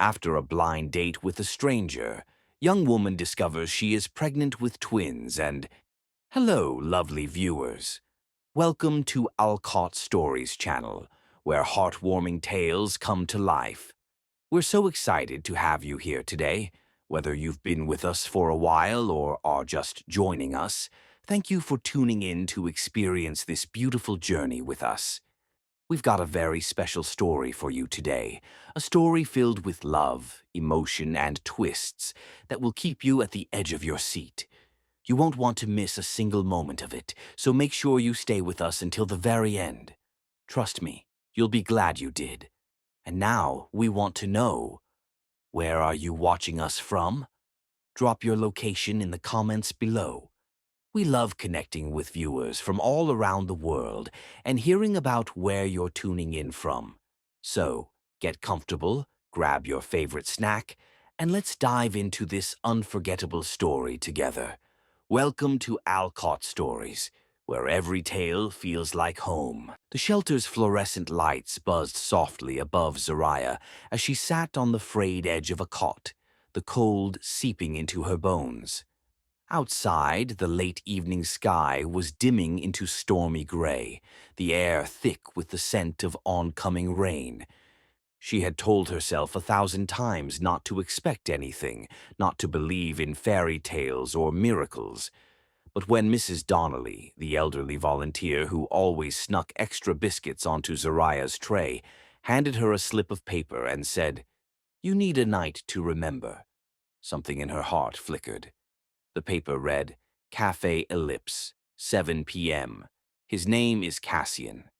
After a blind date with a stranger, young woman discovers she is pregnant with twins and... Hello, lovely viewers. Welcome to Alcott Stories channel, where heartwarming tales come to life. We're so excited to have you here today. Whether you've been with us for a while or are just joining us, thank you for tuning in to experience this beautiful journey with us. We've got a very special story for you today, a story filled with love, emotion, and twists that will keep you at the edge of your seat. You won't want to miss a single moment of it, so make sure you stay with us until the very end. Trust me, you'll be glad you did. And now we want to know, where are you watching us from? Drop your location in the comments below. We love connecting with viewers from all around the world and hearing about where you're tuning in from. So, get comfortable, grab your favorite snack, and let's dive into this unforgettable story together. Welcome to Alcott Stories, where every tale feels like home. The shelter's fluorescent lights buzzed softly above Zariah as she sat on the frayed edge of a cot, the cold seeping into her bones. Outside, the late evening sky was dimming into stormy gray, the air thick with the scent of oncoming rain. She had told herself 1,000 times not to expect anything, not to believe in fairy tales or miracles. But when Mrs. Donnelly, the elderly volunteer who always snuck extra biscuits onto Zariah's tray, handed her a slip of paper and said, "You need a night to remember," something in her heart flickered. The paper read, "Cafe Ellipse, 7 p.m. His name is Cassian."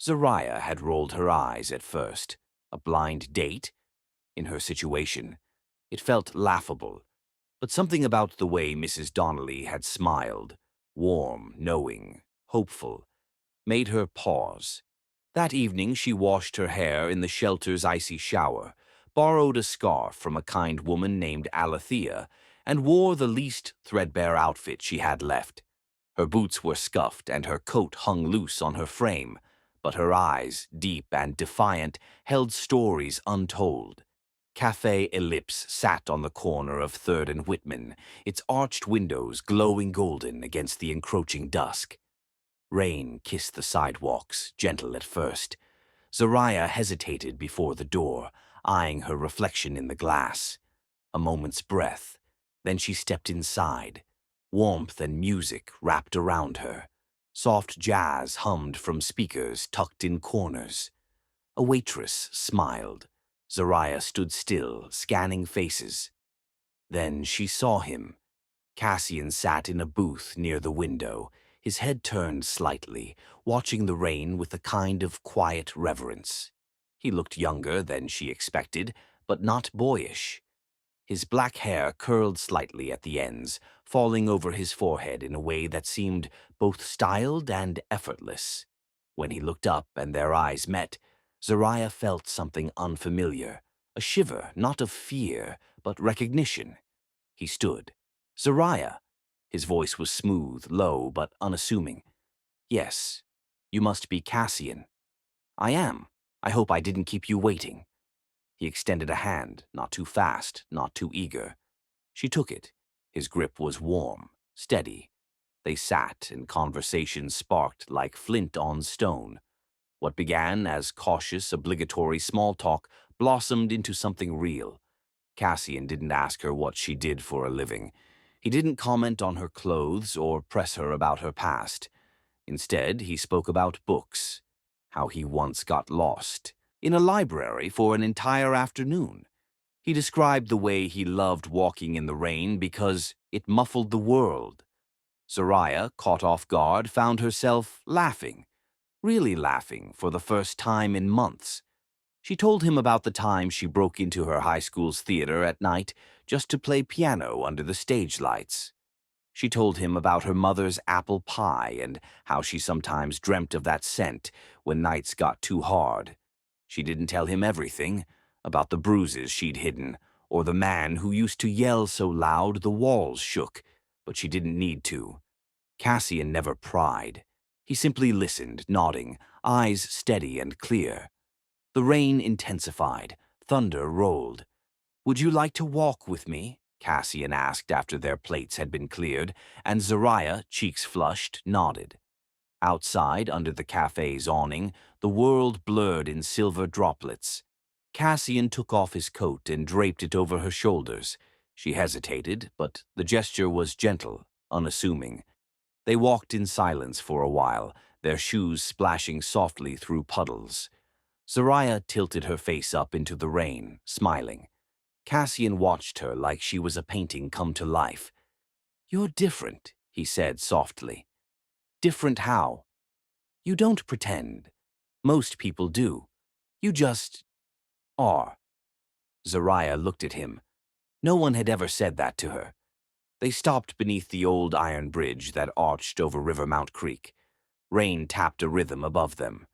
Zariah had rolled her eyes at first. A blind date? In her situation, it felt laughable. But something about the way Mrs. Donnelly had smiled, warm, knowing, hopeful, made her pause. That evening she washed her hair in the shelter's icy shower, borrowed a scarf from a kind woman named Alethea, and wore the least threadbare outfit she had left. Her boots were scuffed and her coat hung loose on her frame, but her eyes, deep and defiant, held stories untold. Cafe Ellipse sat on the corner of 3rd and Whitman, its arched windows glowing golden against the encroaching dusk. Rain kissed the sidewalks, gentle at first. Zariah hesitated before the door, eyeing her reflection in the glass. A moment's breath. Then she stepped inside. Warmth and music wrapped around her. Soft jazz hummed from speakers tucked in corners. A waitress smiled. Zariah stood still, scanning faces. Then she saw him. Cassian sat in a booth near the window, his head turned slightly, watching the rain with a kind of quiet reverence. He looked younger than she expected, but not boyish. His black hair curled slightly at the ends, falling over his forehead in a way that seemed both styled and effortless. When he looked up and their eyes met, Zariah felt something unfamiliar, a shiver not of fear, but recognition. He stood. "Zariah." His voice was smooth, low, but unassuming. "Yes, you must be Cassian." "I am. I hope I didn't keep you waiting." He extended a hand, not too fast, not too eager. She took it. His grip was warm, steady. They sat, and conversation sparked like flint on stone. What began as cautious, obligatory small talk blossomed into something real. Cassian didn't ask her what she did for a living. He didn't comment on her clothes or press her about her past. Instead, he spoke about books, how he once got lost in a library for an entire afternoon. He described the way he loved walking in the rain because it muffled the world. Zariah, caught off guard, found herself laughing, really laughing for the first time in months. She told him about the time she broke into her high school's theater at night just to play piano under the stage lights. She told him about her mother's apple pie and how she sometimes dreamt of that scent when nights got too hard. She didn't tell him everything, about the bruises she'd hidden, or the man who used to yell so loud the walls shook, but she didn't need to. Cassian never pried. He simply listened, nodding, eyes steady and clear. The rain intensified, Thunder rolled. "Would you like to walk with me?" Cassian asked after their plates had been cleared, and Zariah, cheeks flushed, nodded. Outside, under the cafe's awning, the world blurred in silver droplets. Cassian took off his coat and draped it over her shoulders. She hesitated, but the gesture was gentle, unassuming. They walked in silence for a while, their shoes splashing softly through puddles. Zariah tilted her face up into the rain, smiling. Cassian watched her like she was a painting come to life. "You're different," he said softly. "Different how?" "You don't pretend. Most people do. You just are." Zariah looked at him. No one had ever said that to her. They stopped beneath the old iron bridge that arched over Rivermount Creek. Rain tapped a rhythm above them.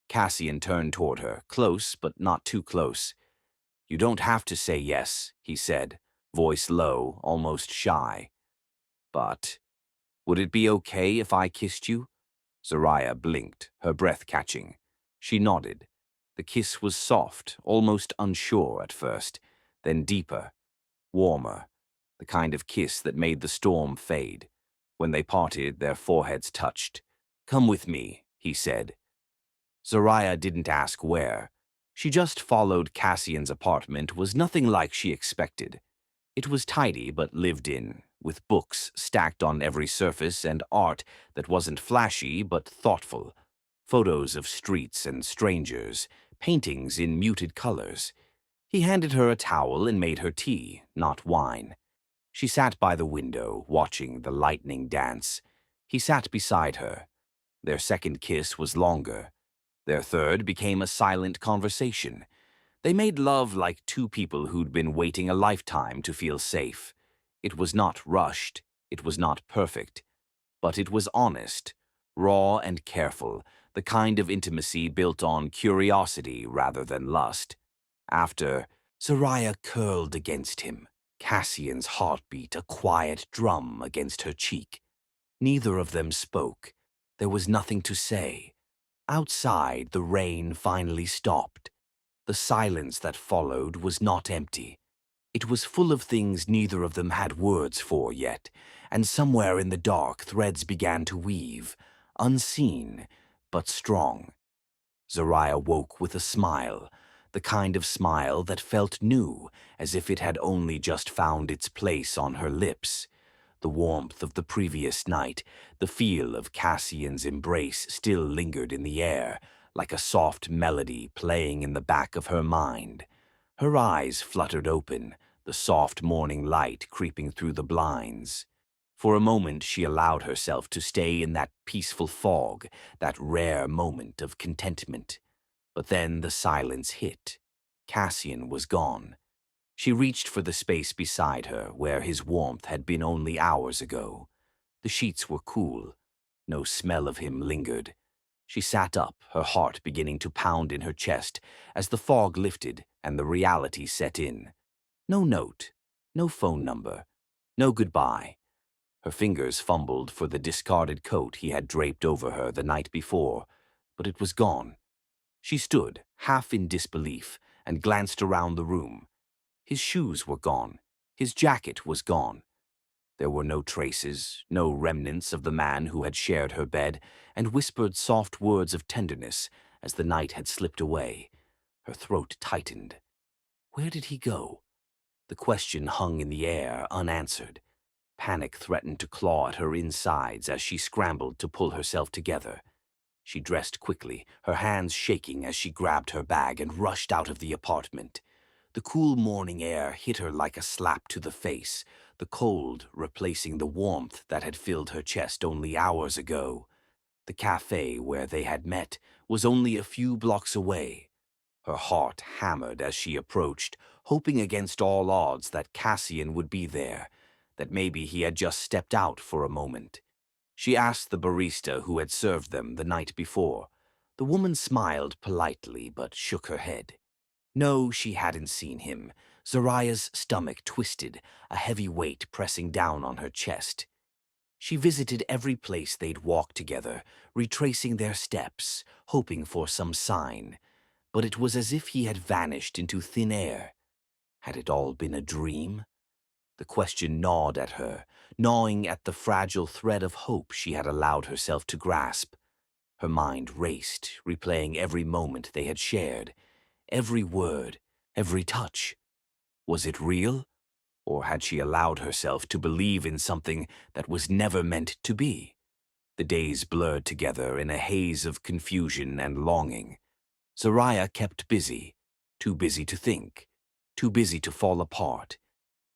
Cassian turned toward her, close but not too close. "You don't have to say yes," he said, voice low, almost shy. "But would it be okay if I kissed you?" Zariah blinked, her breath catching. She nodded. The kiss was soft, almost unsure at first, then deeper, warmer, the kind of kiss that made the storm fade. When they parted, their foreheads touched. "Come with me," he said. Zariah didn't ask where. She just followed. Cassian's apartment was nothing like she expected. It was tidy but lived in, with books stacked on every surface and art that wasn't flashy but thoughtful. Photos of streets and strangers, paintings in muted colors. He handed her a towel and made her tea, not wine. She sat by the window, watching the lightning dance. He sat beside her. Their second kiss was longer. Their third became a silent conversation. They made love like two people who'd been waiting a lifetime to feel safe. It was not rushed, it was not perfect, but it was honest, raw and careful, the kind of intimacy built on curiosity rather than lust. After, Zariah curled against him, Cassian's heartbeat a quiet drum against her cheek. Neither of them spoke. There was nothing to say. Outside, the rain finally stopped. The silence that followed was not empty. It was full of things neither of them had words for yet, and somewhere in the dark threads began to weave, unseen, but strong. Zariah woke with a smile, the kind of smile that felt new, as if it had only just found its place on her lips. The warmth of the previous night, the feel of Cassian's embrace still lingered in the air, like a soft melody playing in the back of her mind. Her eyes fluttered open, the soft morning light creeping through the blinds. For a moment she allowed herself to stay in that peaceful fog, that rare moment of contentment. But then the silence hit. Cassian was gone. She reached for the space beside her, where his warmth had been only hours ago. The sheets were cool. No smell of him lingered. She sat up, her heart beginning to pound in her chest as the fog lifted and the reality set in. No note, no phone number, no goodbye. Her fingers fumbled for the discarded coat he had draped over her the night before, but it was gone. She stood, half in disbelief, and glanced around the room. His shoes were gone. His jacket was gone. There were no traces, no remnants of the man who had shared her bed and whispered soft words of tenderness as the night had slipped away. Her throat tightened. Where did he go? The question hung in the air, unanswered. Panic threatened to claw at her insides as she scrambled to pull herself together. She dressed quickly, her hands shaking as she grabbed her bag and rushed out of the apartment. The cool morning air hit her like a slap to the face, the cold replacing the warmth that had filled her chest only hours ago. The cafe where they had met was only a few blocks away. Her heart hammered as she approached, hoping against all odds that Cassian would be there, that maybe he had just stepped out for a moment. She asked the barista who had served them the night before. The woman smiled politely but shook her head. No, she hadn't seen him. Zariah's stomach twisted, a heavy weight pressing down on her chest. She visited every place they'd walked together, retracing their steps, hoping for some sign. but it was as if he had vanished into thin air. Had it all been a dream? The question gnawed at her, gnawing at the fragile thread of hope she had allowed herself to grasp. Her mind raced, replaying every moment they had shared, every word, every touch. Was it real? Or had she allowed herself to believe in something that was never meant to be? The days blurred together in a haze of confusion and longing. Zariah kept busy, too busy to think, too busy to fall apart.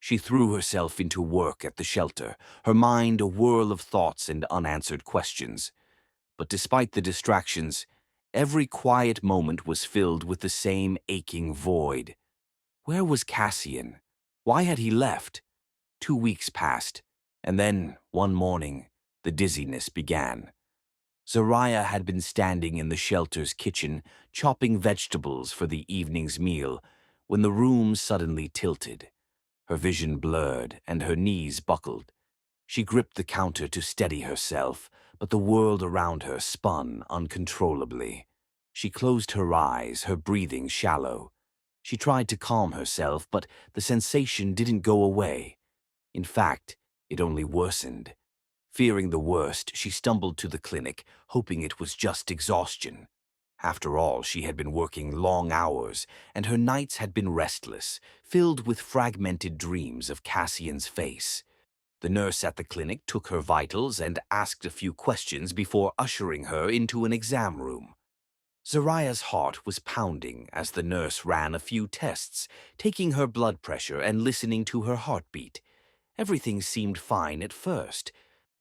She threw herself into work at the shelter, her mind a whirl of thoughts and unanswered questions. But despite the distractions, every quiet moment was filled with the same aching void. Where was Cassian? Why had he left? 2 weeks passed, and then, one morning, the dizziness began. Zariah had been standing in the shelter's kitchen, chopping vegetables for the evening's meal, when the room suddenly tilted. Her vision blurred, and her knees buckled. She gripped the counter to steady herself, but the world around her spun uncontrollably. She closed her eyes, her breathing shallow. She tried to calm herself, but the sensation didn't go away. In fact, it only worsened. Fearing the worst, she stumbled to the clinic, hoping it was just exhaustion. After all, she had been working long hours, and her nights had been restless, filled with fragmented dreams of Cassian's face. The nurse at the clinic took her vitals and asked a few questions before ushering her into an exam room. Zariah's heart was pounding as the nurse ran a few tests, taking her blood pressure and listening to her heartbeat. Everything seemed fine at first,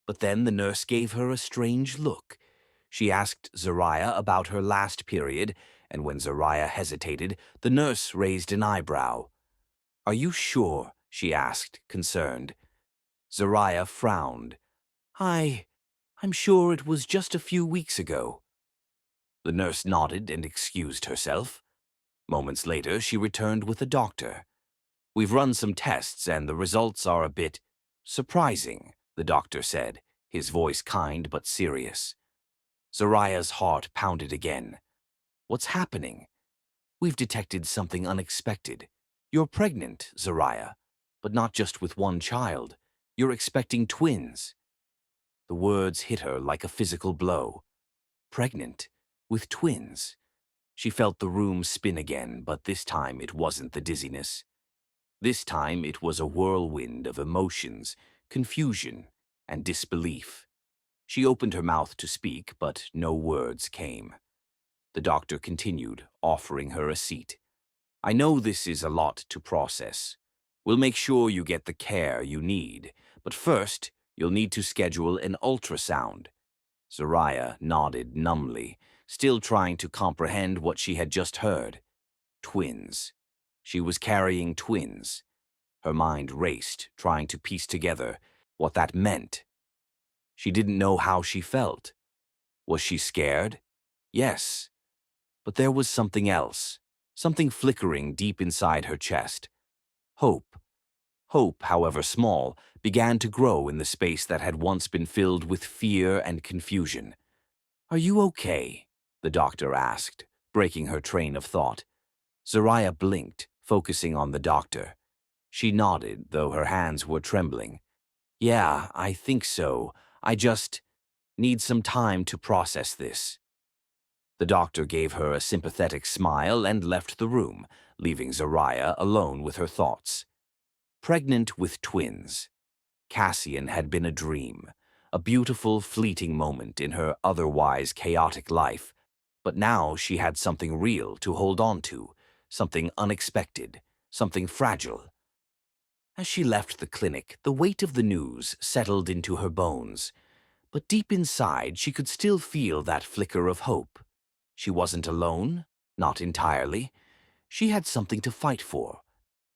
but then the nurse gave her a strange look. She asked Zariah about her last period, and when Zariah hesitated, the nurse raised an eyebrow. "Are you sure?" she asked, concerned. Zariah frowned. I'm sure it was just a few weeks ago." The nurse nodded and excused herself. Moments later, she returned with a doctor. "We've run some tests, and the results are a bit surprising," the doctor said, his voice kind but serious. Zariah's heart pounded again. "What's happening?" "We've detected something unexpected. You're pregnant, Zariah, but not just with one child. You're expecting twins." The words hit her like a physical blow. Pregnant, with twins. She felt the room spin again, but this time it wasn't the dizziness. This time it was a whirlwind of emotions, confusion, and disbelief. She opened her mouth to speak, but no words came. The doctor continued, offering her a seat. "I know this is a lot to process. We'll make sure you get the care you need, but first, you'll need to schedule an ultrasound." Zariah nodded numbly, still trying to comprehend what she had just heard. Twins. She was carrying twins. Her mind raced, trying to piece together what that meant. She didn't know how she felt. Was she scared? Yes. But there was something else, something flickering deep inside her chest. Hope. Hope, however small, began to grow in the space that had once been filled with fear and confusion. "Are you okay?" the doctor asked, breaking her train of thought. Zariah blinked, focusing on the doctor. She nodded, though her hands were trembling. "Yeah, I think so. I just need some time to process this." The doctor gave her a sympathetic smile and left the room, leaving Zariah alone with her thoughts. Pregnant with twins. Cassian had been a dream, a beautiful, fleeting moment in her otherwise chaotic life, but now she had something real to hold on to, something unexpected, something fragile. As she left the clinic, the weight of the news settled into her bones, but deep inside she could still feel that flicker of hope. She wasn't alone, not entirely. She had something to fight for,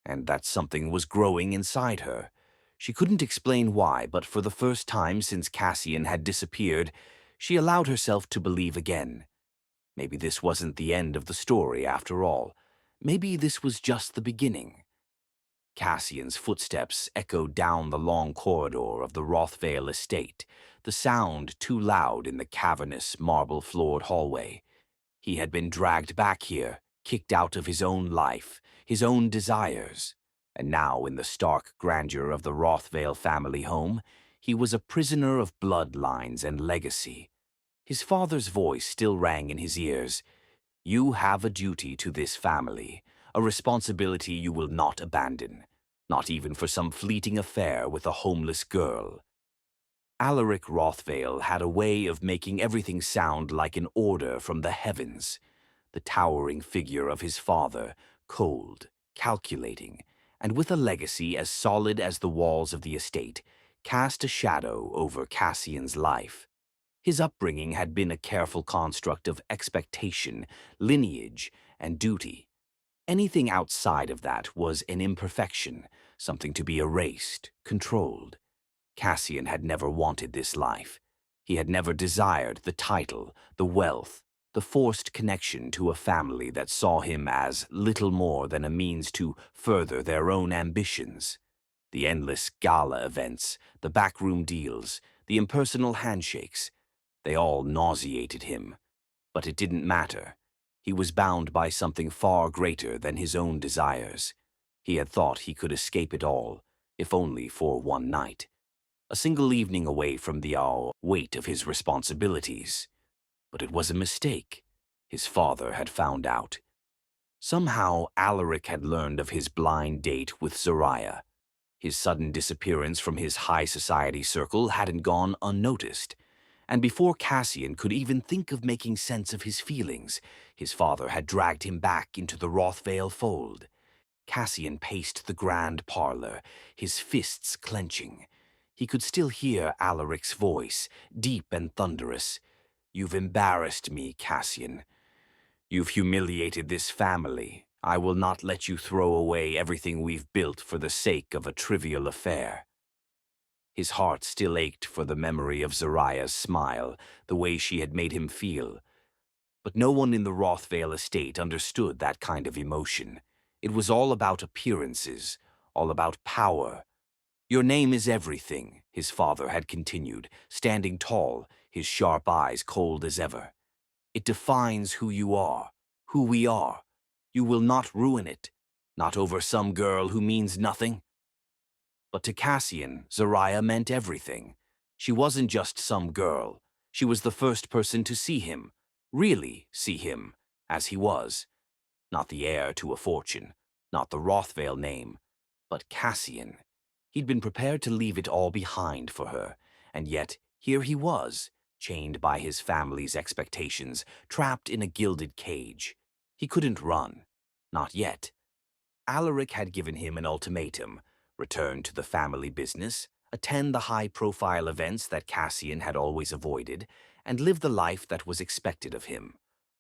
and that something was growing inside her. She couldn't explain why, but for the first time since Cassian had disappeared, she allowed herself to believe again. Maybe this wasn't the end of the story after all. Maybe this was just the beginning. Cassian's footsteps echoed down the long corridor of the Rothvale estate, the sound too loud in the cavernous, marble-floored hallway. He had been dragged back here, kicked out of his own life, his own desires. And now, in the stark grandeur of the Rothvale family home, he was a prisoner of bloodlines and legacy. His father's voice still rang in his ears. You have a duty to this family, a responsibility you will not abandon, not even for some fleeting affair with a homeless girl. Alaric Rothvale had a way of making everything sound like an order from the heavens. The towering figure of his father, cold, calculating, and with a legacy as solid as the walls of the estate, cast a shadow over Cassian's life. His upbringing had been a careful construct of expectation, lineage, and duty. Anything outside of that was an imperfection, something to be erased, controlled. Cassian had never wanted this life. He had never desired the title, the wealth, the forced connection to a family that saw him as little more than a means to further their own ambitions. The endless gala events, the backroom deals, the impersonal handshakes, they all nauseated him. But it didn't matter. He was bound by something far greater than his own desires. He had thought he could escape it all, if only for one night. A single evening away from the weight of his responsibilities. But it was a mistake. His father had found out. Somehow, Alaric had learned of his blind date with Zariah. His sudden disappearance from his high society circle hadn't gone unnoticed. And before Cassian could even think of making sense of his feelings, his father had dragged him back into the Rothvale fold. Cassian paced the grand parlor, his fists clenching. He could still hear Alaric's voice, deep and thunderous. You've embarrassed me, Cassian. You've humiliated this family. I will not let you throw away everything we've built for the sake of a trivial affair. His heart still ached for the memory of Zariah's smile, the way she had made him feel. But no one in the Rothvale estate understood that kind of emotion. It was all about appearances, all about power. Your name is everything, his father had continued, standing tall, his sharp eyes cold as ever. It defines who you are, who we are. You will not ruin it, not over some girl who means nothing. But to Cassian, Zariah meant everything. She wasn't just some girl. She was the first person to see him, really see him, as he was. Not the heir to a fortune, not the Rothvale name, but Cassian. He'd been prepared to leave it all behind for her, and yet here he was, chained by his family's expectations, trapped in a gilded cage. He couldn't run. Not yet. Alaric had given him an ultimatum: return to the family business, attend the high-profile events that Cassian had always avoided, and live the life that was expected of him,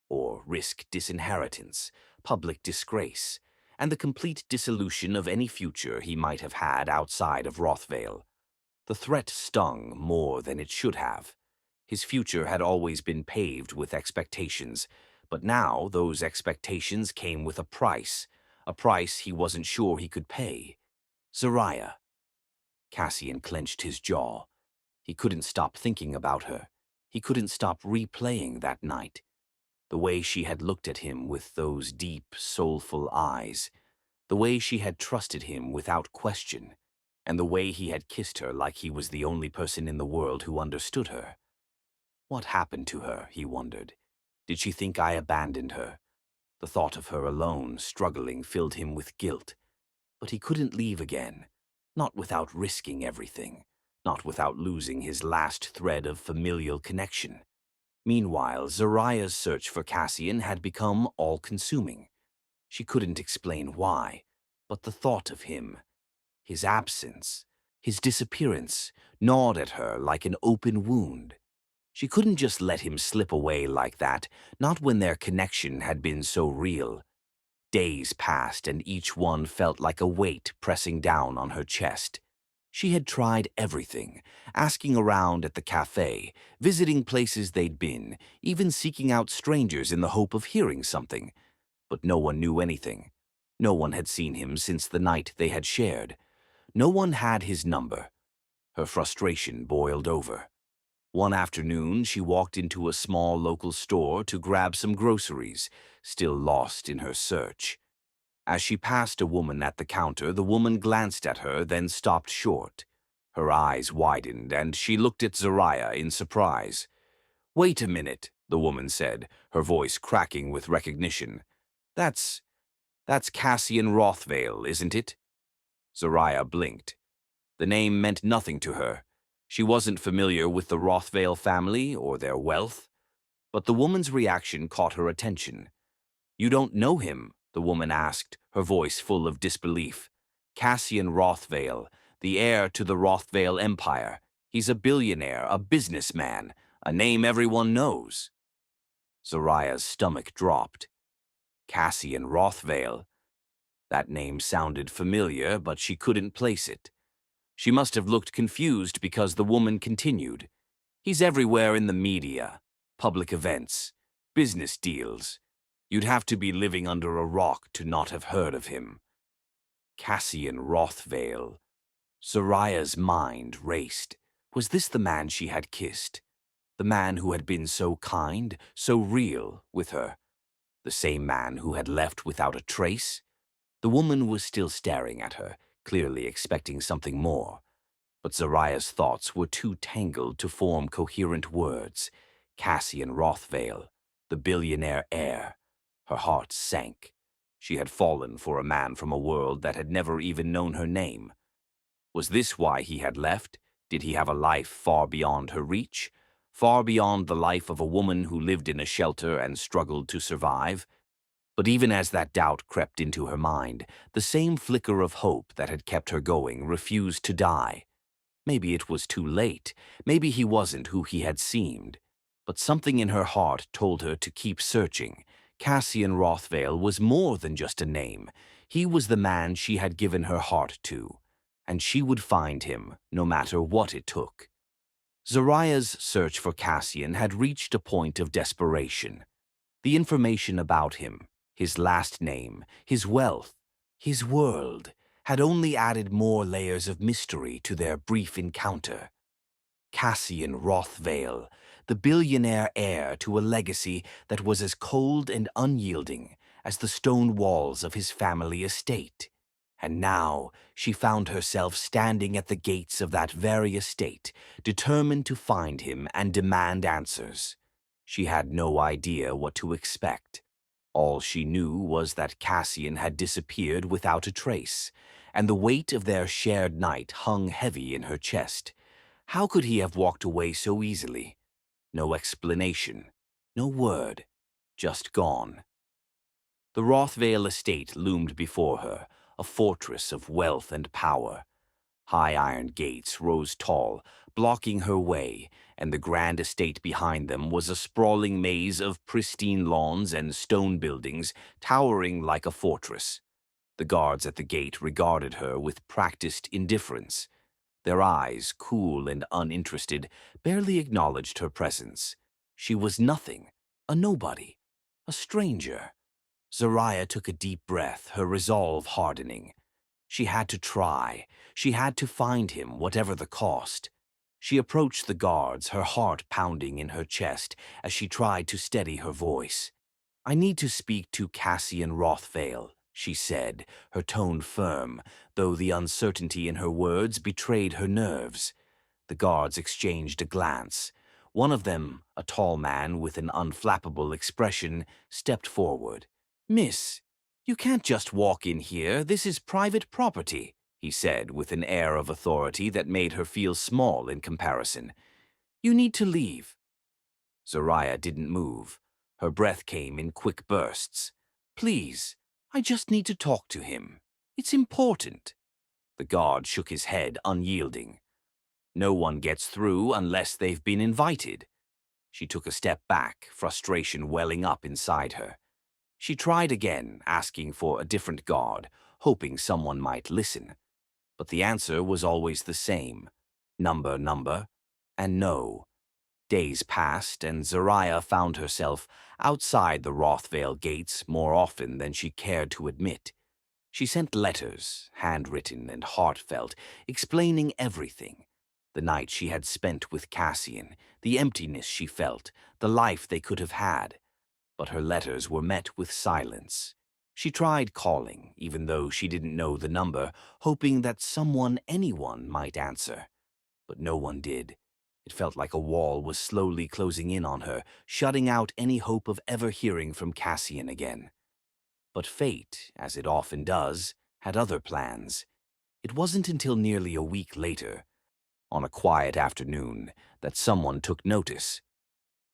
or risk disinheritance, public disgrace, and the complete dissolution of any future he might have had outside of Rothvale. The threat stung more than it should have. His future had always been paved with expectations, but now those expectations came with a price he wasn't sure he could pay. Zariah. Cassian clenched his jaw. He couldn't stop thinking about her. He couldn't stop replaying that night. The way she had looked at him with those deep, soulful eyes. The way she had trusted him without question. And the way he had kissed her like he was the only person in the world who understood her. What happened to her, he wondered. Did she think I abandoned her? The thought of her alone, struggling, filled him with guilt. But he couldn't leave again. Not without risking everything. Not without losing his last thread of familial connection. Meanwhile, Zariah's search for Cassian had become all-consuming. She couldn't explain why, but the thought of him, his absence, his disappearance, gnawed at her like an open wound. She couldn't just let him slip away like that, not when their connection had been so real. Days passed, and each one felt like a weight pressing down on her chest. She had tried everything, asking around at the cafe, visiting places they'd been, even seeking out strangers in the hope of hearing something. But no one knew anything. No one had seen him since the night they had shared. No one had his number. Her frustration boiled over. One afternoon, she walked into a small local store to grab some groceries, still lost in her search. As she passed a woman at the counter, the woman glanced at her, then stopped short. Her eyes widened, and she looked at Zariah in surprise. "Wait a minute," the woman said, her voice cracking with recognition. That's, that's Cassian Rothvale, isn't it?" Zariah blinked. The name meant nothing to her. She wasn't familiar with the Rothvale family or their wealth. But the woman's reaction caught her attention. "You don't know him?" the woman asked, her voice full of disbelief. "Cassian Rothvale, the heir to the Rothvale Empire. He's a billionaire, a businessman, a name everyone knows." Zariah's stomach dropped. Cassian Rothvale. That name sounded familiar, but she couldn't place it. She must have looked confused because the woman continued. "He's everywhere in the media, public events, business deals. You'd have to be living under a rock to not have heard of him." Cassian Rothvale. Zariah's mind raced. Was this the man she had kissed? The man who had been so kind, so real with her? The same man who had left without a trace? The woman was still staring at her, clearly expecting something more. But Zariah's thoughts were too tangled to form coherent words. Cassian Rothvale, the billionaire heir. Her heart sank. She had fallen for a man from a world that had never even known her name. Was this why he had left? Did he have a life far beyond her reach? Far beyond the life of a woman who lived in a shelter and struggled to survive? But even as that doubt crept into her mind, the same flicker of hope that had kept her going refused to die. Maybe it was too late. Maybe he wasn't who he had seemed. But something in her heart told her to keep searching. Cassian Rothvale was more than just a name. He was the man she had given her heart to. And she would find him, no matter what it took. Zariah's search for Cassian had reached a point of desperation. The information about him, his last name, his wealth, his world, had only added more layers of mystery to their brief encounter. Cassian Rothvale, the billionaire heir to a legacy that was as cold and unyielding as the stone walls of his family estate. And now she found herself standing at the gates of that very estate, determined to find him and demand answers. She had no idea what to expect. All she knew was that Cassian had disappeared without a trace, and the weight of their shared night hung heavy in her chest. How could he have walked away so easily? No explanation, no word, just gone. The Rothvale estate loomed before her, a fortress of wealth and power. High iron gates rose tall, blocking her way, and the grand estate behind them was a sprawling maze of pristine lawns and stone buildings towering like a fortress. The guards at the gate regarded her with practiced indifference. Their eyes, cool and uninterested, barely acknowledged her presence. She was nothing, a nobody, a stranger. Zariah took a deep breath, her resolve hardening. She had to try. She had to find him, whatever the cost. She approached the guards, her heart pounding in her chest as she tried to steady her voice. "I need to speak to Cassian Rothvale," she said, her tone firm, though the uncertainty in her words betrayed her nerves. The guards exchanged a glance. One of them, a tall man with an unflappable expression, stepped forward. "Miss, you can't just walk in here. This is private property," he said with an air of authority that made her feel small in comparison. "You need to leave." Zariah didn't move. Her breath came in quick bursts. "Please, I just need to talk to him. It's important." The guard shook his head, unyielding. "No one gets through unless they've been invited." She took a step back, frustration welling up inside her. She tried again, asking for a different guard, hoping someone might listen. But the answer was always the same. Number, and no. Days passed, and Zariah found herself outside the Rothvale gates more often than she cared to admit. She sent letters, handwritten and heartfelt, explaining everything. The night she had spent with Cassian, the emptiness she felt, the life they could have had. But her letters were met with silence. She tried calling, even though she didn't know the number, hoping that anyone might answer. But no one did. It felt like a wall was slowly closing in on her, shutting out any hope of ever hearing from Cassian again. But fate, as it often does, had other plans. It wasn't until nearly a week later, on a quiet afternoon, that someone took notice.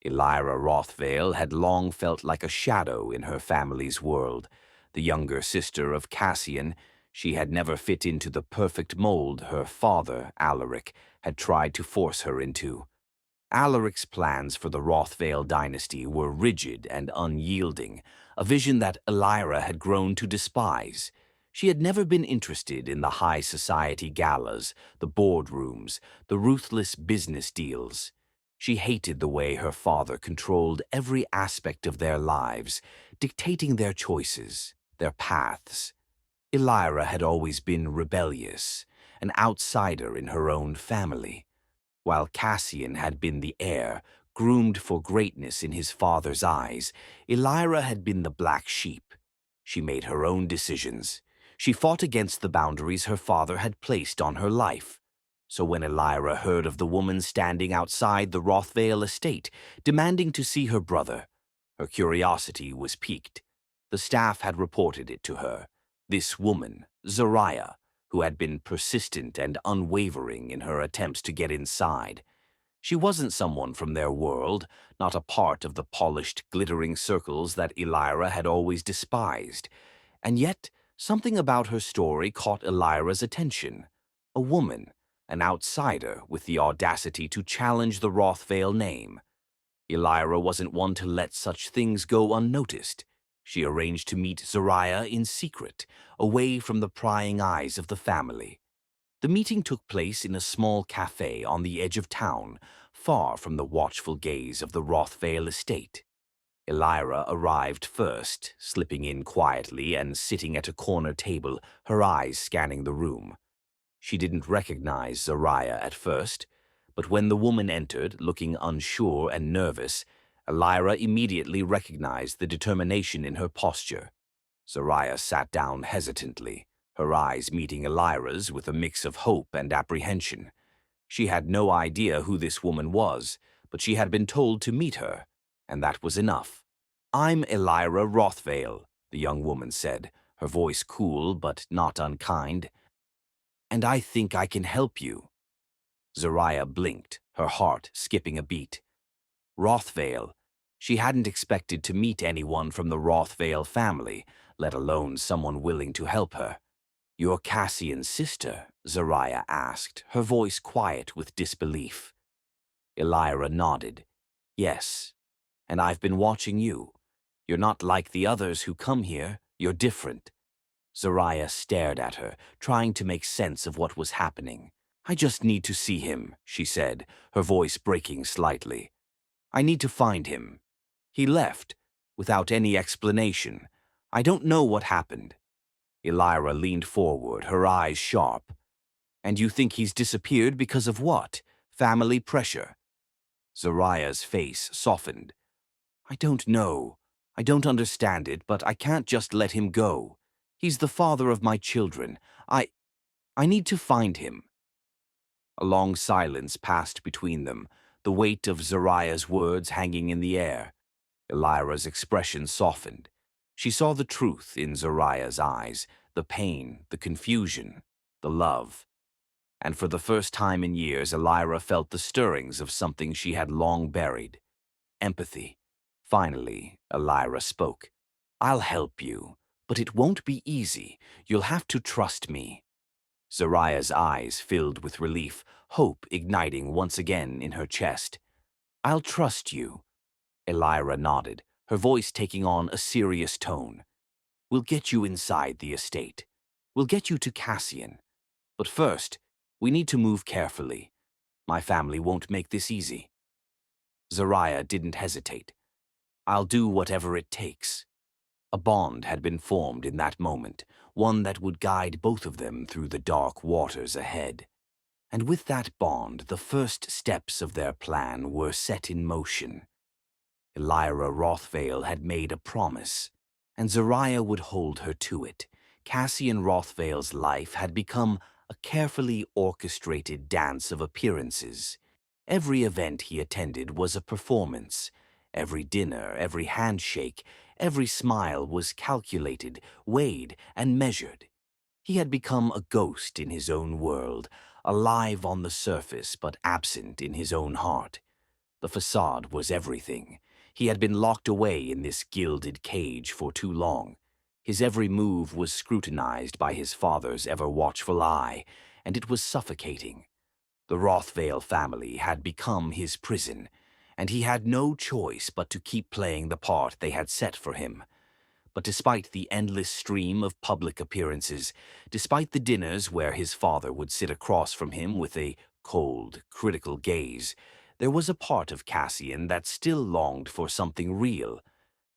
Elira Rothvale had long felt like a shadow in her family's world. The younger sister of Cassian, she had never fit into the perfect mold her father, Alaric, had tried to force her into. Alaric's plans for the Rothvale dynasty were rigid and unyielding, a vision that Elira had grown to despise. She had never been interested in the high society galas, the boardrooms, the ruthless business deals. She hated the way her father controlled every aspect of their lives, dictating their choices, their paths. Elira had always been rebellious, an outsider in her own family, while Cassian had been the heir, groomed for greatness in his father's eyes. Elira had been the black sheep. She made her own decisions. She fought against the boundaries her father had placed on her life. So when Elira heard of the woman standing outside the Rothvale estate, demanding to see her brother, her curiosity was piqued. The staff had reported it to her. This woman, Zariah, who had been persistent and unwavering in her attempts to get inside. She wasn't someone from their world, not a part of the polished, glittering circles that Elira had always despised. And yet, something about her story caught Elira's attention. A woman, an outsider with the audacity to challenge the Rothvale name. Elira wasn't one to let such things go unnoticed. She arranged to meet Zariah in secret, away from the prying eyes of the family. The meeting took place in a small cafe on the edge of town, far from the watchful gaze of the Rothvale estate. Elira arrived first, slipping in quietly and sitting at a corner table, her eyes scanning the room. She didn't recognize Zariah at first, but when the woman entered, looking unsure and nervous, Elira immediately recognized the determination in her posture. Zariah sat down hesitantly, her eyes meeting Elira's with a mix of hope and apprehension. She had no idea who this woman was, but she had been told to meet her, and that was enough. "I'm Elira Rothvale," the young woman said, her voice cool but not unkind. "And I think I can help you." Zariah blinked, her heart skipping a beat. Rothvale. She hadn't expected to meet anyone from the Rothvale family, let alone someone willing to help her. "You're Cassian's sister?" Zariah asked, her voice quiet with disbelief. Elira nodded. "Yes, and I've been watching you. You're not like the others who come here. You're different." Zariah stared at her, trying to make sense of what was happening. "I just need to see him," she said, her voice breaking slightly. "I need to find him. He left, without any explanation. I don't know what happened." Elira leaned forward, her eyes sharp. "And you think he's disappeared because of what? Family pressure?" Zariah's face softened. "I don't know. I don't understand it, but I can't just let him go. He's the father of my children. I need to find him." A long silence passed between them, the weight of Zariah's words hanging in the air. Elira's expression softened. She saw the truth in Zariah's eyes, the pain, the confusion, the love. And for the first time in years, Elira felt the stirrings of something she had long buried. Empathy. Finally, Elira spoke. "I'll help you, but it won't be easy. You'll have to trust me." Zariah's eyes filled with relief, hope igniting once again in her chest. "I'll trust you." Elira nodded, her voice taking on a serious tone. "We'll get you inside the estate. We'll get you to Cassian. But first, we need to move carefully. My family won't make this easy." Zariah didn't hesitate. "I'll do whatever it takes." A bond had been formed in that moment, one that would guide both of them through the dark waters ahead. And with that bond, the first steps of their plan were set in motion. Elira Rothvale had made a promise, and Zariah would hold her to it. Cassian Rothvale's life had become a carefully orchestrated dance of appearances. Every event he attended was a performance. Every dinner, every handshake, every smile was calculated, weighed, and measured. He had become a ghost in his own world, alive on the surface but absent in his own heart. The facade was everything. He had been locked away in this gilded cage for too long. His every move was scrutinized by his father's ever-watchful eye, and it was suffocating. The Rothvale family had become his prison, and he had no choice but to keep playing the part they had set for him. But despite the endless stream of public appearances, despite the dinners where his father would sit across from him with a cold, critical gaze, there was a part of Cassian that still longed for something real,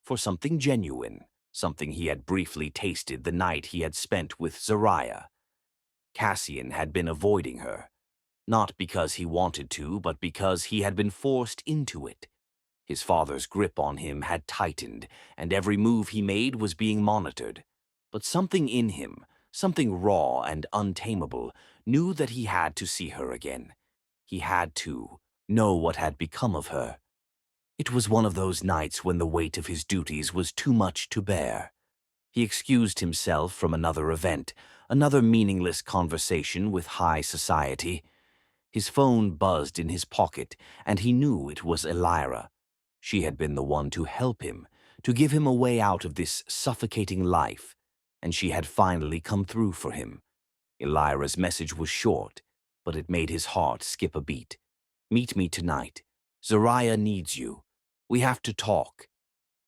for something genuine, something he had briefly tasted the night he had spent with Zariah. Cassian had been avoiding her, not because he wanted to, but because he had been forced into it. His father's grip on him had tightened, and every move he made was being monitored. But something in him, something raw and untamable, knew that he had to see her again. He had to know what had become of her. It was one of those nights when the weight of his duties was too much to bear. He excused himself from another event, another meaningless conversation with high society. His phone buzzed in his pocket, and he knew it was Elira. She had been the one to help him, to give him a way out of this suffocating life, and she had finally come through for him. Elira's message was short, but it made his heart skip a beat. "Meet me tonight. Zariah needs you. We have to talk."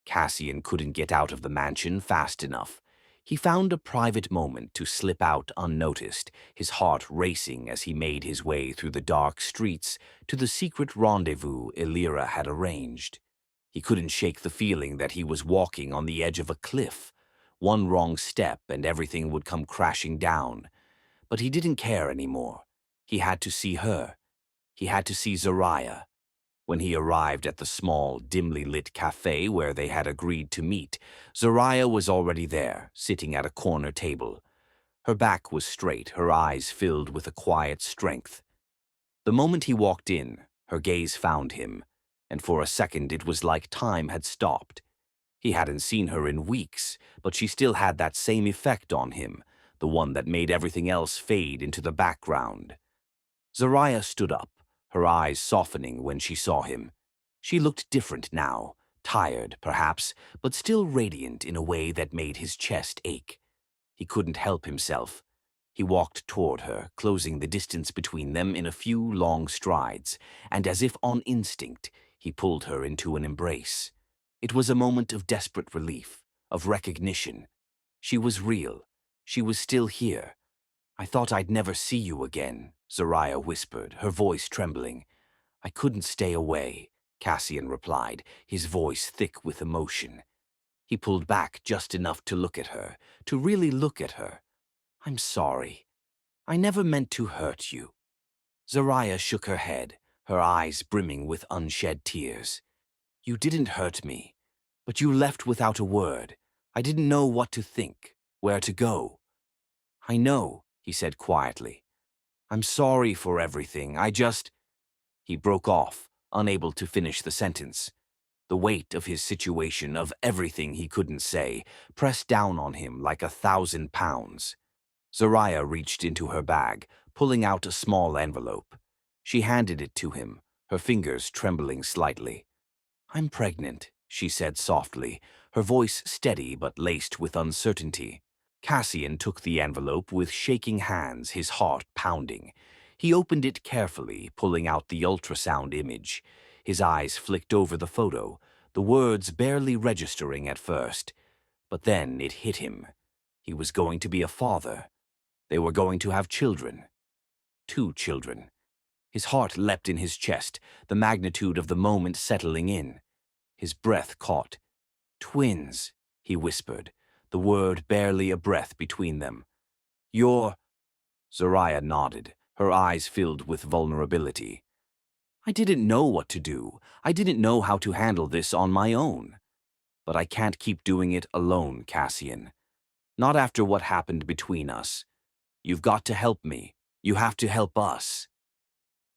Cassian couldn't get out of the mansion fast enough. He found a private moment to slip out unnoticed, his heart racing as he made his way through the dark streets to the secret rendezvous Elira had arranged. He couldn't shake the feeling that he was walking on the edge of a cliff. One wrong step and everything would come crashing down. But he didn't care anymore. He had to see her. He had to see Zariah. When he arrived at the small, dimly lit cafe where they had agreed to meet, Zariah was already there, sitting at a corner table. Her back was straight, her eyes filled with a quiet strength. The moment he walked in, her gaze found him, and for a second it was like time had stopped. He hadn't seen her in weeks, but she still had that same effect on him, the one that made everything else fade into the background. Zariah stood up, her eyes softening when she saw him. She looked different now, tired, perhaps, but still radiant in a way that made his chest ache. He couldn't help himself. He walked toward her, closing the distance between them in a few long strides, and as if on instinct, he pulled her into an embrace. It was a moment of desperate relief, of recognition. She was real. She was still here. "I thought I'd never see you again," Zariah whispered, her voice trembling. "I couldn't stay away," Cassian replied, his voice thick with emotion. He pulled back just enough to look at her, to really look at her. "I'm sorry. I never meant to hurt you." Zariah shook her head, her eyes brimming with unshed tears. "You didn't hurt me, but you left without a word. I didn't know what to think, where to go." "I know," he said quietly. "I'm sorry for everything. I just—" He broke off, unable to finish the sentence. The weight of his situation, of everything he couldn't say, pressed down on him like 1,000 pounds. Zariah reached into her bag, pulling out a small envelope. She handed it to him, her fingers trembling slightly. "I'm pregnant," she said softly, her voice steady but laced with uncertainty. Cassian took the envelope with shaking hands, his heart pounding. He opened it carefully, pulling out the ultrasound image. His eyes flicked over the photo, the words barely registering at first. But then it hit him. He was going to be a father. They were going to have children. 2 children. His heart leapt in his chest, the magnitude of the moment settling in. His breath caught. "Twins," he whispered, the word barely a breath between them. "You're—" Zariah nodded, her eyes filled with vulnerability. I didn't know what to do. I didn't know how to handle this on my own. But I can't keep doing it alone, Cassian. Not after what happened between us. You've got to help me. You have to help us.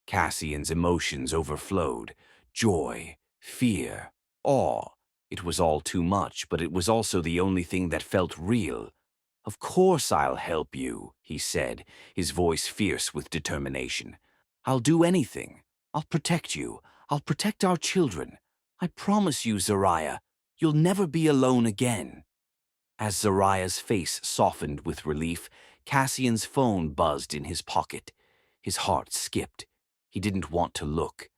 Cassian's emotions overflowed. Joy, fear, awe. It was all too much, but it was also the only thing that felt real. Of course I'll help you, he said, his voice fierce with determination. I'll do anything. I'll protect you. I'll protect our children. I promise you, Zariah, you'll never be alone again. As Zariah's face softened with relief, Cassian's phone buzzed in his pocket. His heart skipped. He didn't want to look.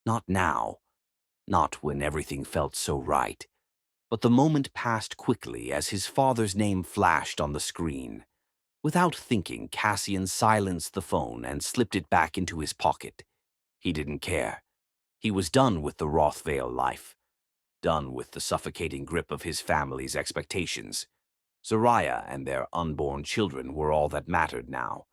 Not now. Not when everything felt so right. But the moment passed quickly as his father's name flashed on the screen. Without thinking, Cassian silenced the phone and slipped it back into his pocket. He didn't care. He was done with the Rothvale life. Done with the suffocating grip of his family's expectations. Zariah and their unborn children were all that mattered now.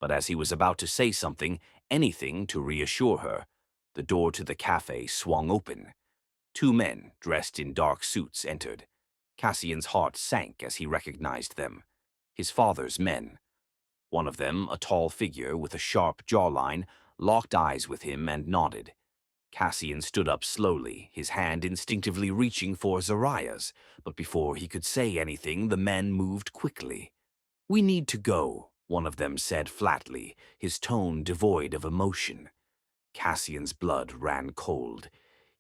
But as he was about to say something, anything to reassure her, the door to the cafe swung open. Two men, dressed in dark suits, entered. Cassian's heart sank as he recognized them. His father's men. One of them, a tall figure with a sharp jawline, locked eyes with him and nodded. Cassian stood up slowly, his hand instinctively reaching for Zariah's, but before he could say anything, the men moved quickly. "We need to go," one of them said flatly, his tone devoid of emotion. Cassian's blood ran cold.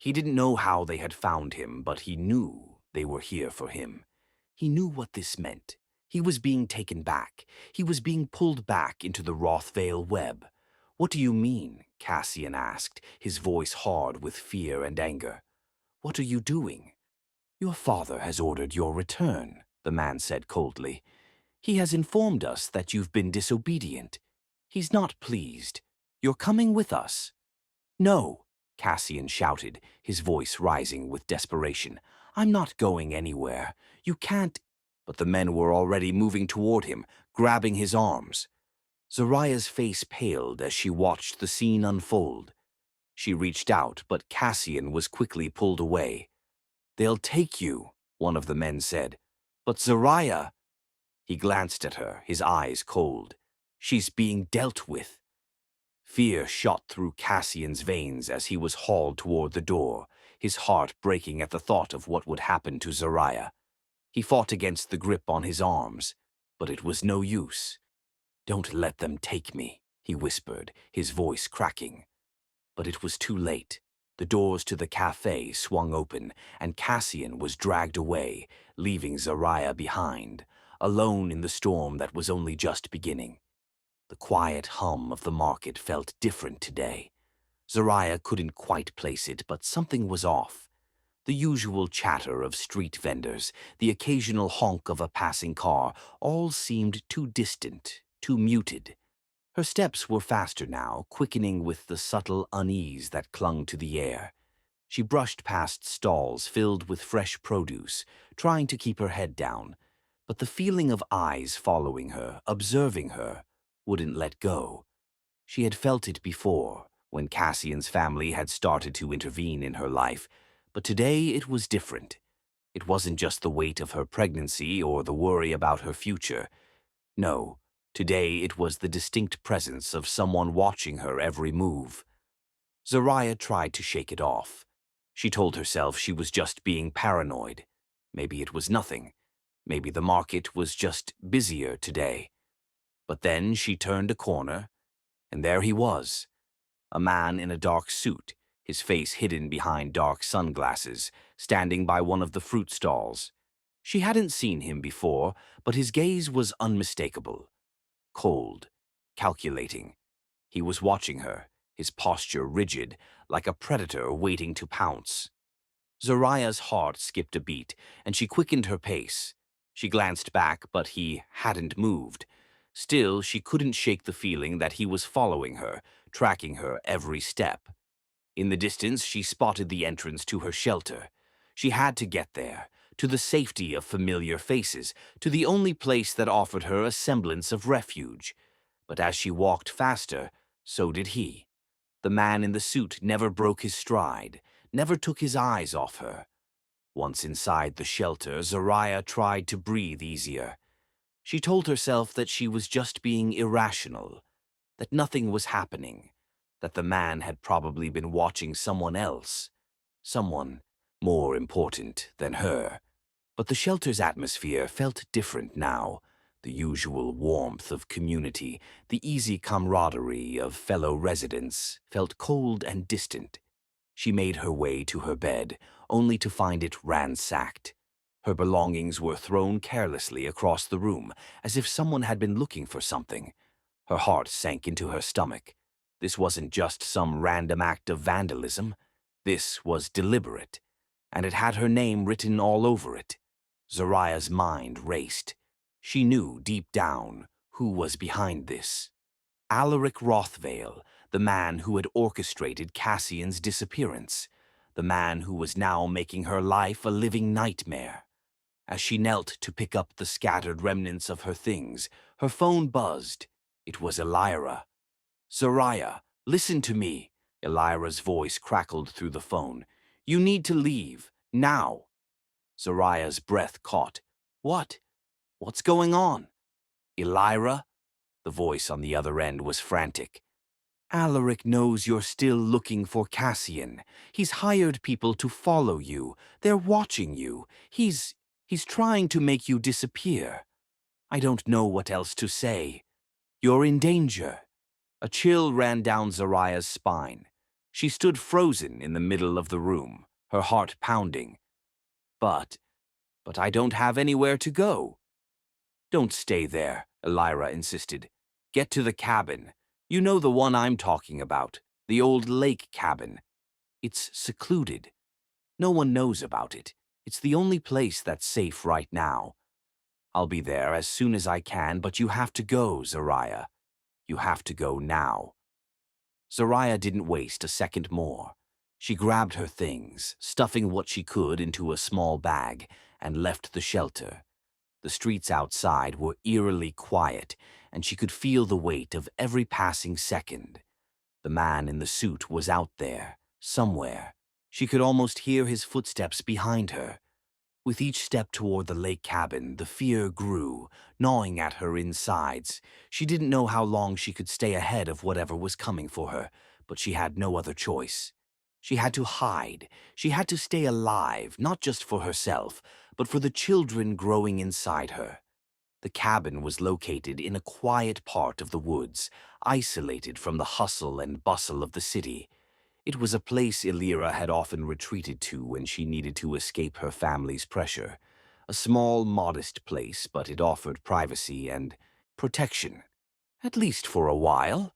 He didn't know how they had found him, but he knew they were here for him. He knew what this meant. He was being taken back. He was being pulled back into the Rothvale web. "What do you mean?" Cassian asked, his voice hard with fear and anger. "What are you doing?" "Your father has ordered your return," the man said coldly. "He has informed us that you've been disobedient. He's not pleased. You're coming with us." "No," Cassian shouted, his voice rising with desperation. "I'm not going anywhere. You can't—" But the men were already moving toward him, grabbing his arms. Zariah's face paled as she watched the scene unfold. She reached out, but Cassian was quickly pulled away. "They'll take you," one of the men said. "But Zariah—" He glanced at her, his eyes cold. "She's being dealt with." Fear shot through Cassian's veins as he was hauled toward the door, his heart breaking at the thought of what would happen to Zariah. He fought against the grip on his arms, but it was no use. "Don't let them take me," he whispered, his voice cracking. But it was too late. The doors to the cafe swung open, and Cassian was dragged away, leaving Zariah behind, alone in the storm that was only just beginning. The quiet hum of the market felt different today. Zariah couldn't quite place it, but something was off. The usual chatter of street vendors, the occasional honk of a passing car, all seemed too distant, too muted. Her steps were faster now, quickening with the subtle unease that clung to the air. She brushed past stalls filled with fresh produce, trying to keep her head down, but the feeling of eyes following her, observing her, wouldn't let go. She had felt it before, when Cassian's family had started to intervene in her life, but today it was different. It wasn't just the weight of her pregnancy or the worry about her future. No, today it was the distinct presence of someone watching her every move. Zariah tried to shake it off. She told herself she was just being paranoid. Maybe it was nothing. Maybe the market was just busier today. But then she turned a corner, and there he was. A man in a dark suit, his face hidden behind dark sunglasses, standing by one of the fruit stalls. She hadn't seen him before, but his gaze was unmistakable. Cold, calculating. He was watching her, his posture rigid, like a predator waiting to pounce. Zariah's heart skipped a beat, and she quickened her pace. She glanced back, but he hadn't moved. Still, she couldn't shake the feeling that he was following her, tracking her every step. In the distance, she spotted the entrance to her shelter. She had to get there, to the safety of familiar faces, to the only place that offered her a semblance of refuge. But as she walked faster, so did he. The man in the suit never broke his stride, never took his eyes off her. Once inside the shelter, Zariah tried to breathe easier. She told herself that she was just being irrational, that nothing was happening, that the man had probably been watching someone else, someone more important than her. But the shelter's atmosphere felt different now. The usual warmth of community, the easy camaraderie of fellow residents, felt cold and distant. She made her way to her bed, only to find it ransacked. Her belongings were thrown carelessly across the room, as if someone had been looking for something. Her heart sank into her stomach. This wasn't just some random act of vandalism. This was deliberate, and it had her name written all over it. Zariah's mind raced. She knew deep down who was behind this. Alaric Rothvale, the man who had orchestrated Cassian's disappearance, the man who was now making her life a living nightmare. As she knelt to pick up the scattered remnants of her things, her phone buzzed. It was Elira. "Zariah, listen to me." Elira's voice crackled through the phone. "You need to leave, now." Zariah's breath caught. "What? What's going on?" "Elira?" The voice on the other end was frantic. "Alaric knows you're still looking for Cassian. He's hired people to follow you. They're watching you. He's trying to make you disappear. I don't know what else to say. You're in danger." A chill ran down Zariah's spine. She stood frozen in the middle of the room, her heart pounding. But I don't have anywhere to go." "Don't stay there," Elira insisted. "Get to the cabin. You know the one I'm talking about, the old lake cabin. It's secluded. No one knows about it. It's the only place that's safe right now. I'll be there as soon as I can, but you have to go, Zariah. You have to go now." Zariah didn't waste a second more. She grabbed her things, stuffing what she could into a small bag, and left the shelter. The streets outside were eerily quiet, and she could feel the weight of every passing second. The man in the suit was out there, somewhere. She could almost hear his footsteps behind her. With each step toward the lake cabin, the fear grew, gnawing at her insides. She didn't know how long she could stay ahead of whatever was coming for her, but she had no other choice. She had to hide. She had to stay alive, not just for herself, but for the children growing inside her. The cabin was located in a quiet part of the woods, isolated from the hustle and bustle of the city. It was a place Elira had often retreated to when she needed to escape her family's pressure. A small, modest place, but it offered privacy and protection. At least for a while.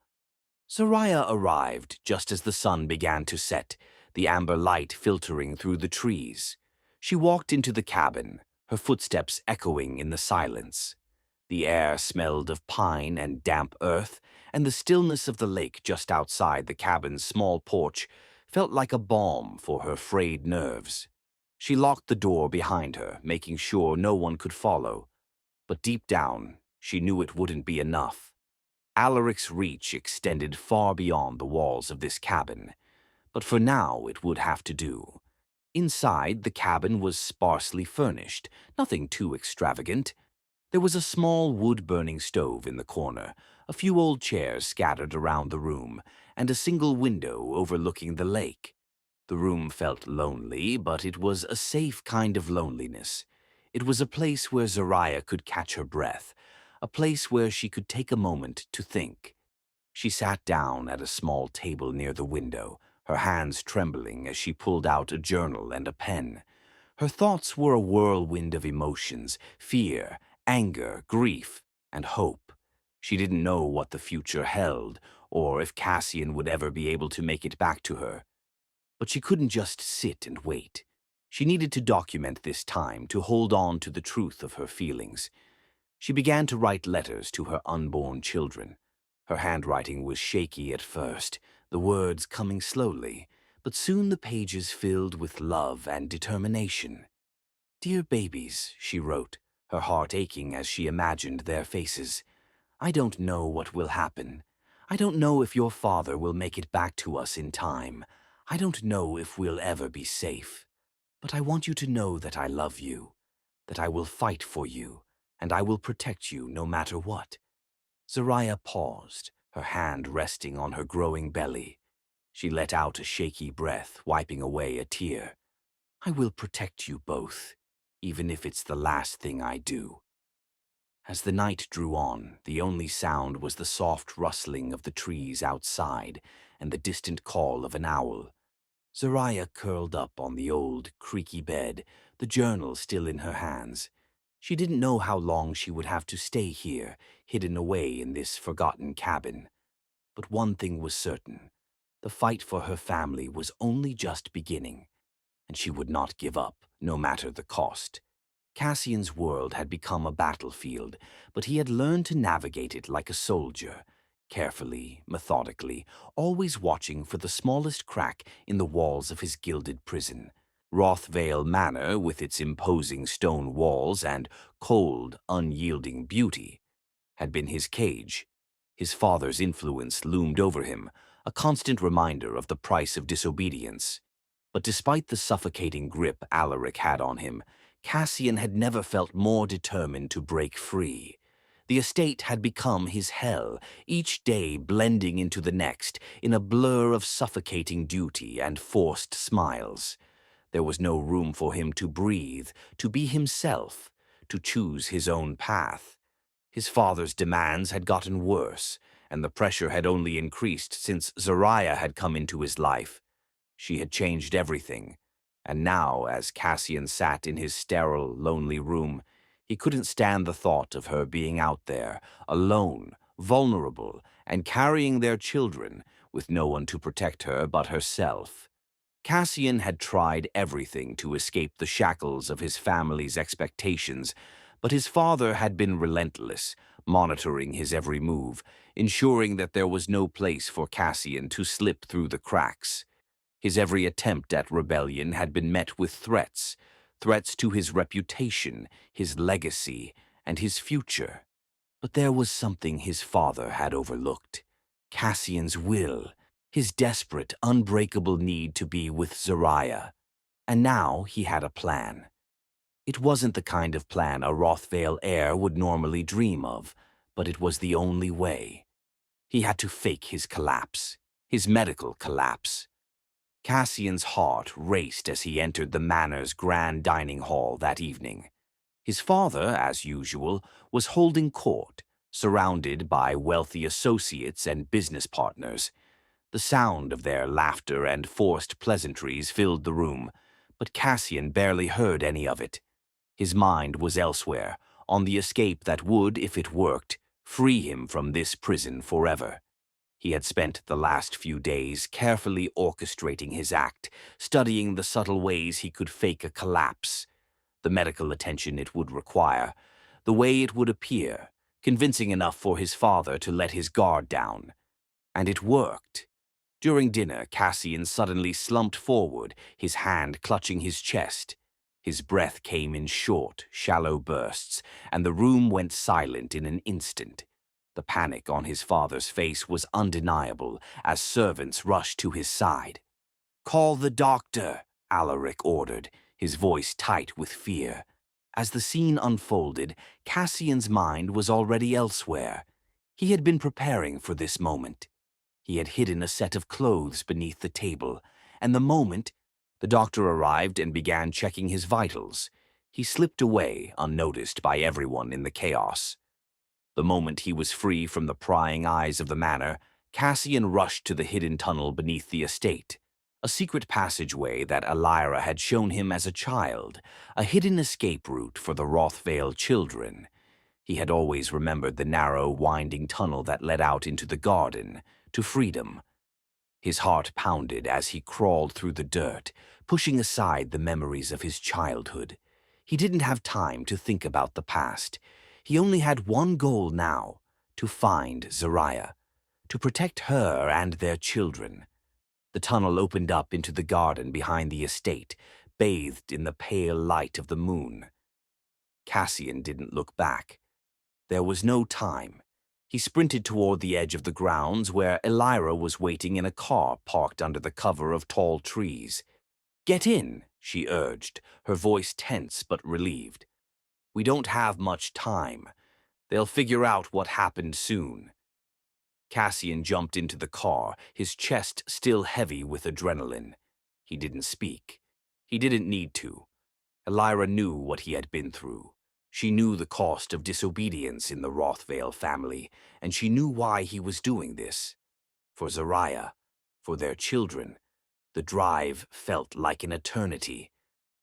Zariah arrived just as the sun began to set, the amber light filtering through the trees. She walked into the cabin, her footsteps echoing in the silence. The air smelled of pine and damp earth, and the stillness of the lake just outside the cabin's small porch felt like a balm for her frayed nerves. She locked the door behind her, making sure no one could follow. But deep down, she knew it wouldn't be enough. Alaric's reach extended far beyond the walls of this cabin, but for now it would have to do. Inside, the cabin was sparsely furnished, nothing too extravagant. There was a small wood-burning stove in the corner, a few old chairs scattered around the room, and a single window overlooking the lake. The room felt lonely, but it was a safe kind of loneliness. It was a place where Zariah could catch her breath, a place where she could take a moment to think. She sat down at a small table near the window, her hands trembling as she pulled out a journal and a pen. Her thoughts were a whirlwind of emotions, fear, anger, grief, and hope. She didn't know what the future held, or if Cassian would ever be able to make it back to her. But she couldn't just sit and wait. She needed to document this time, to hold on to the truth of her feelings. She began to write letters to her unborn children. Her handwriting was shaky at first, the words coming slowly, but soon the pages filled with love and determination. "Dear babies," she wrote, her heart aching as she imagined their faces. I don't know what will happen. I don't know if your father will make it back to us in time. I don't know if we'll ever be safe. But I want you to know that I love you, that I will fight for you, and I will protect you no matter what." Zariah paused, her hand resting on her growing belly. She let out a shaky breath, wiping away a tear. "I will protect you both, even if it's the last thing I do." As the night drew on, the only sound was the soft rustling of the trees outside and the distant call of an owl. Zariah curled up on the old, creaky bed, the journal still in her hands. She didn't know how long she would have to stay here, hidden away in this forgotten cabin. But one thing was certain. The fight for her family was only just beginning, and she would not give up, no matter the cost. Cassian's world had become a battlefield, but he had learned to navigate it like a soldier, carefully, methodically, always watching for the smallest crack in the walls of his gilded prison. Rothvale Manor, with its imposing stone walls and cold, unyielding beauty, had been his cage. His father's influence loomed over him, a constant reminder of the price of disobedience. But despite the suffocating grip Alaric had on him, Cassian had never felt more determined to break free. The estate had become his hell, each day blending into the next in a blur of suffocating duty and forced smiles. There was no room for him to breathe, to be himself, to choose his own path. His father's demands had gotten worse, and the pressure had only increased since Zariah had come into his life. She had changed everything, and now, as Cassian sat in his sterile, lonely room, he couldn't stand the thought of her being out there, alone, vulnerable, and carrying their children, with no one to protect her but herself. Cassian had tried everything to escape the shackles of his family's expectations, but his father had been relentless, monitoring his every move, ensuring that there was no place for Cassian to slip through the cracks. His every attempt at rebellion had been met with threats, threats to his reputation, his legacy, and his future. But there was something his father had overlooked: Cassian's will, his desperate, unbreakable need to be with Zariah. And now he had a plan. It wasn't the kind of plan a Rothvale heir would normally dream of, but it was the only way. He had to fake his collapse, his medical collapse. Cassian's heart raced as he entered the manor's grand dining hall that evening. His father, as usual, was holding court, surrounded by wealthy associates and business partners. The sound of their laughter and forced pleasantries filled the room, but Cassian barely heard any of it. His mind was elsewhere, on the escape that would, if it worked, free him from this prison forever. He had spent the last few days carefully orchestrating his act, studying the subtle ways he could fake a collapse, the medical attention it would require, the way it would appear, convincing enough for his father to let his guard down. And it worked. During dinner, Cassian suddenly slumped forward, his hand clutching his chest. His breath came in short, shallow bursts, and the room went silent in an instant. The panic on his father's face was undeniable as servants rushed to his side. "Call the doctor," Alaric ordered, his voice tight with fear. As the scene unfolded, Cassian's mind was already elsewhere. He had been preparing for this moment. He had hidden a set of clothes beneath the table, and the moment the doctor arrived and began checking his vitals, he slipped away unnoticed by everyone in the chaos. The moment he was free from the prying eyes of the manor, Cassian rushed to the hidden tunnel beneath the estate, a secret passageway that Elira had shown him as a child, a hidden escape route for the Rothvale children. He had always remembered the narrow, winding tunnel that led out into the garden, to freedom. His heart pounded as he crawled through the dirt, pushing aside the memories of his childhood. He didn't have time to think about the past. He only had one goal now: to find Zariah, to protect her and their children. The tunnel opened up into the garden behind the estate, bathed in the pale light of the moon. Cassian didn't look back. There was no time. He sprinted toward the edge of the grounds where Elira was waiting in a car parked under the cover of tall trees. "Get in," she urged, her voice tense but relieved. "We don't have much time. They'll figure out what happened soon." Cassian jumped into the car, his chest still heavy with adrenaline. He didn't speak. He didn't need to. Elira knew what he had been through. She knew the cost of disobedience in the Rothvale family, and she knew why he was doing this. For Zariah, for their children. The drive felt like an eternity.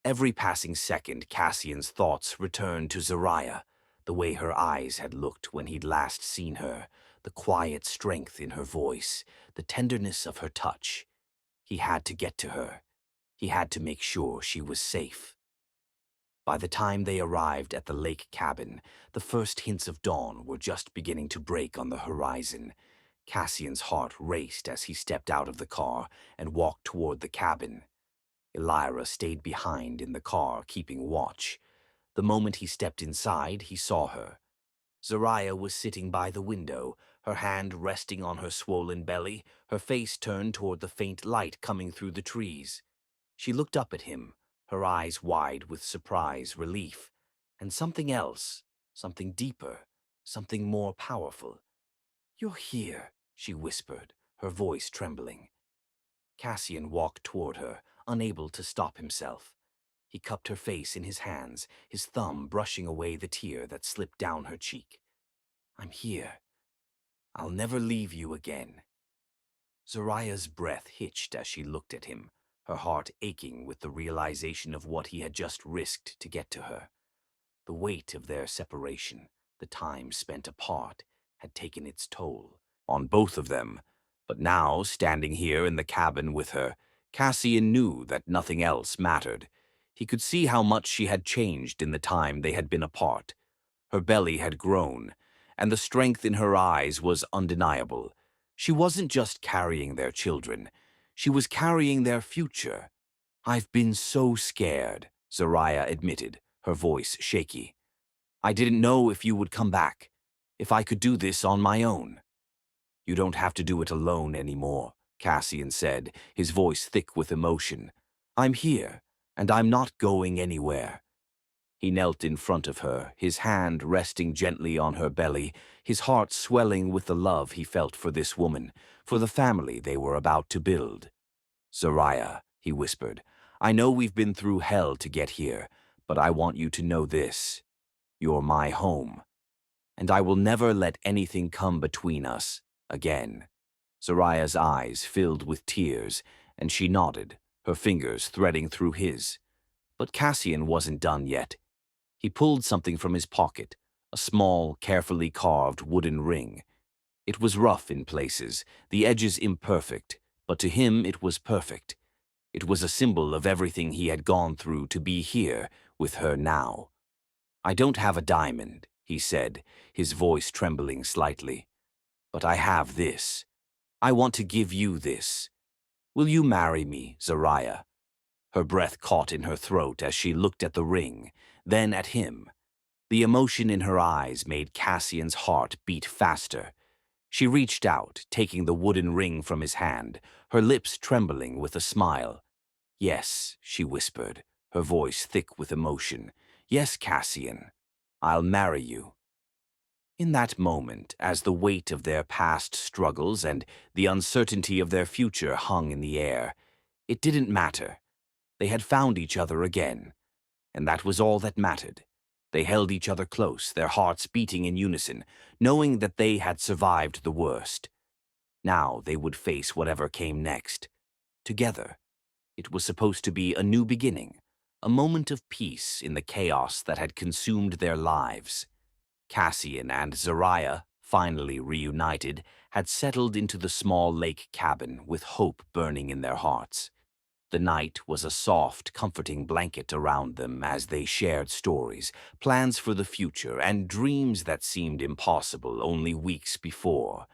Every passing second, Cassian's thoughts returned to Zariah, the way her eyes had looked when he'd last seen her, the quiet strength in her voice, the tenderness of her touch. He had to get to her. He had to make sure she was safe. By the time they arrived at the lake cabin, the first hints of dawn were just beginning to break on the horizon. Cassian's heart raced as he stepped out of the car and walked toward the cabin. Elira stayed behind in the car, keeping watch. The moment he stepped inside, he saw her. Zariah was sitting by the window, her hand resting on her swollen belly, her face turned toward the faint light coming through the trees. She looked up at him, her eyes wide with surprise, relief, and something else, something deeper, something more powerful. "You're here," she whispered, her voice trembling. Cassian walked toward her, unable to stop himself. He cupped her face in his hands, his thumb brushing away the tear that slipped down her cheek. "I'm here. I'll never leave you again." Zariah's breath hitched as she looked at him, her heart aching with the realization of what he had just risked to get to her. The weight of their separation, the time spent apart, had taken its toll on both of them. But now, standing here in the cabin with her, Cassian knew that nothing else mattered. He could see how much she had changed in the time they had been apart. Her belly had grown, and the strength in her eyes was undeniable. She wasn't just carrying their children. She was carrying their future. "I've been so scared," Zariah admitted, her voice shaky. "I didn't know if you would come back, if I could do this on my own." "You don't have to do it alone anymore," Cassian said, his voice thick with emotion. "I'm here, and I'm not going anywhere." He knelt in front of her, his hand resting gently on her belly, his heart swelling with the love he felt for this woman, for the family they were about to build. "Zariah," he whispered, "I know we've been through hell to get here, but I want you to know this. You're my home, and I will never let anything come between us again." Zariah's eyes filled with tears, and she nodded, her fingers threading through his. But Cassian wasn't done yet. He pulled something from his pocket, a small, carefully carved wooden ring. It was rough in places, the edges imperfect, but to him it was perfect. It was a symbol of everything he had gone through to be here with her now. "I don't have a diamond," he said, his voice trembling slightly. "But I have this. I want to give you this. Will you marry me, Zariah?" Her breath caught in her throat as she looked at the ring, then at him. The emotion in her eyes made Cassian's heart beat faster. She reached out, taking the wooden ring from his hand, her lips trembling with a smile. "Yes," she whispered, her voice thick with emotion. "Yes, Cassian, I'll marry you." In that moment, as the weight of their past struggles and the uncertainty of their future hung in the air, it didn't matter. They had found each other again, and that was all that mattered. They held each other close, their hearts beating in unison, knowing that they had survived the worst. Now they would face whatever came next. Together. It was supposed to be a new beginning, a moment of peace in the chaos that had consumed their lives. Cassian and Zariah, finally reunited, had settled into the small lake cabin with hope burning in their hearts. The night was a soft, comforting blanket around them as they shared stories, plans for the future, and dreams that seemed impossible only weeks before.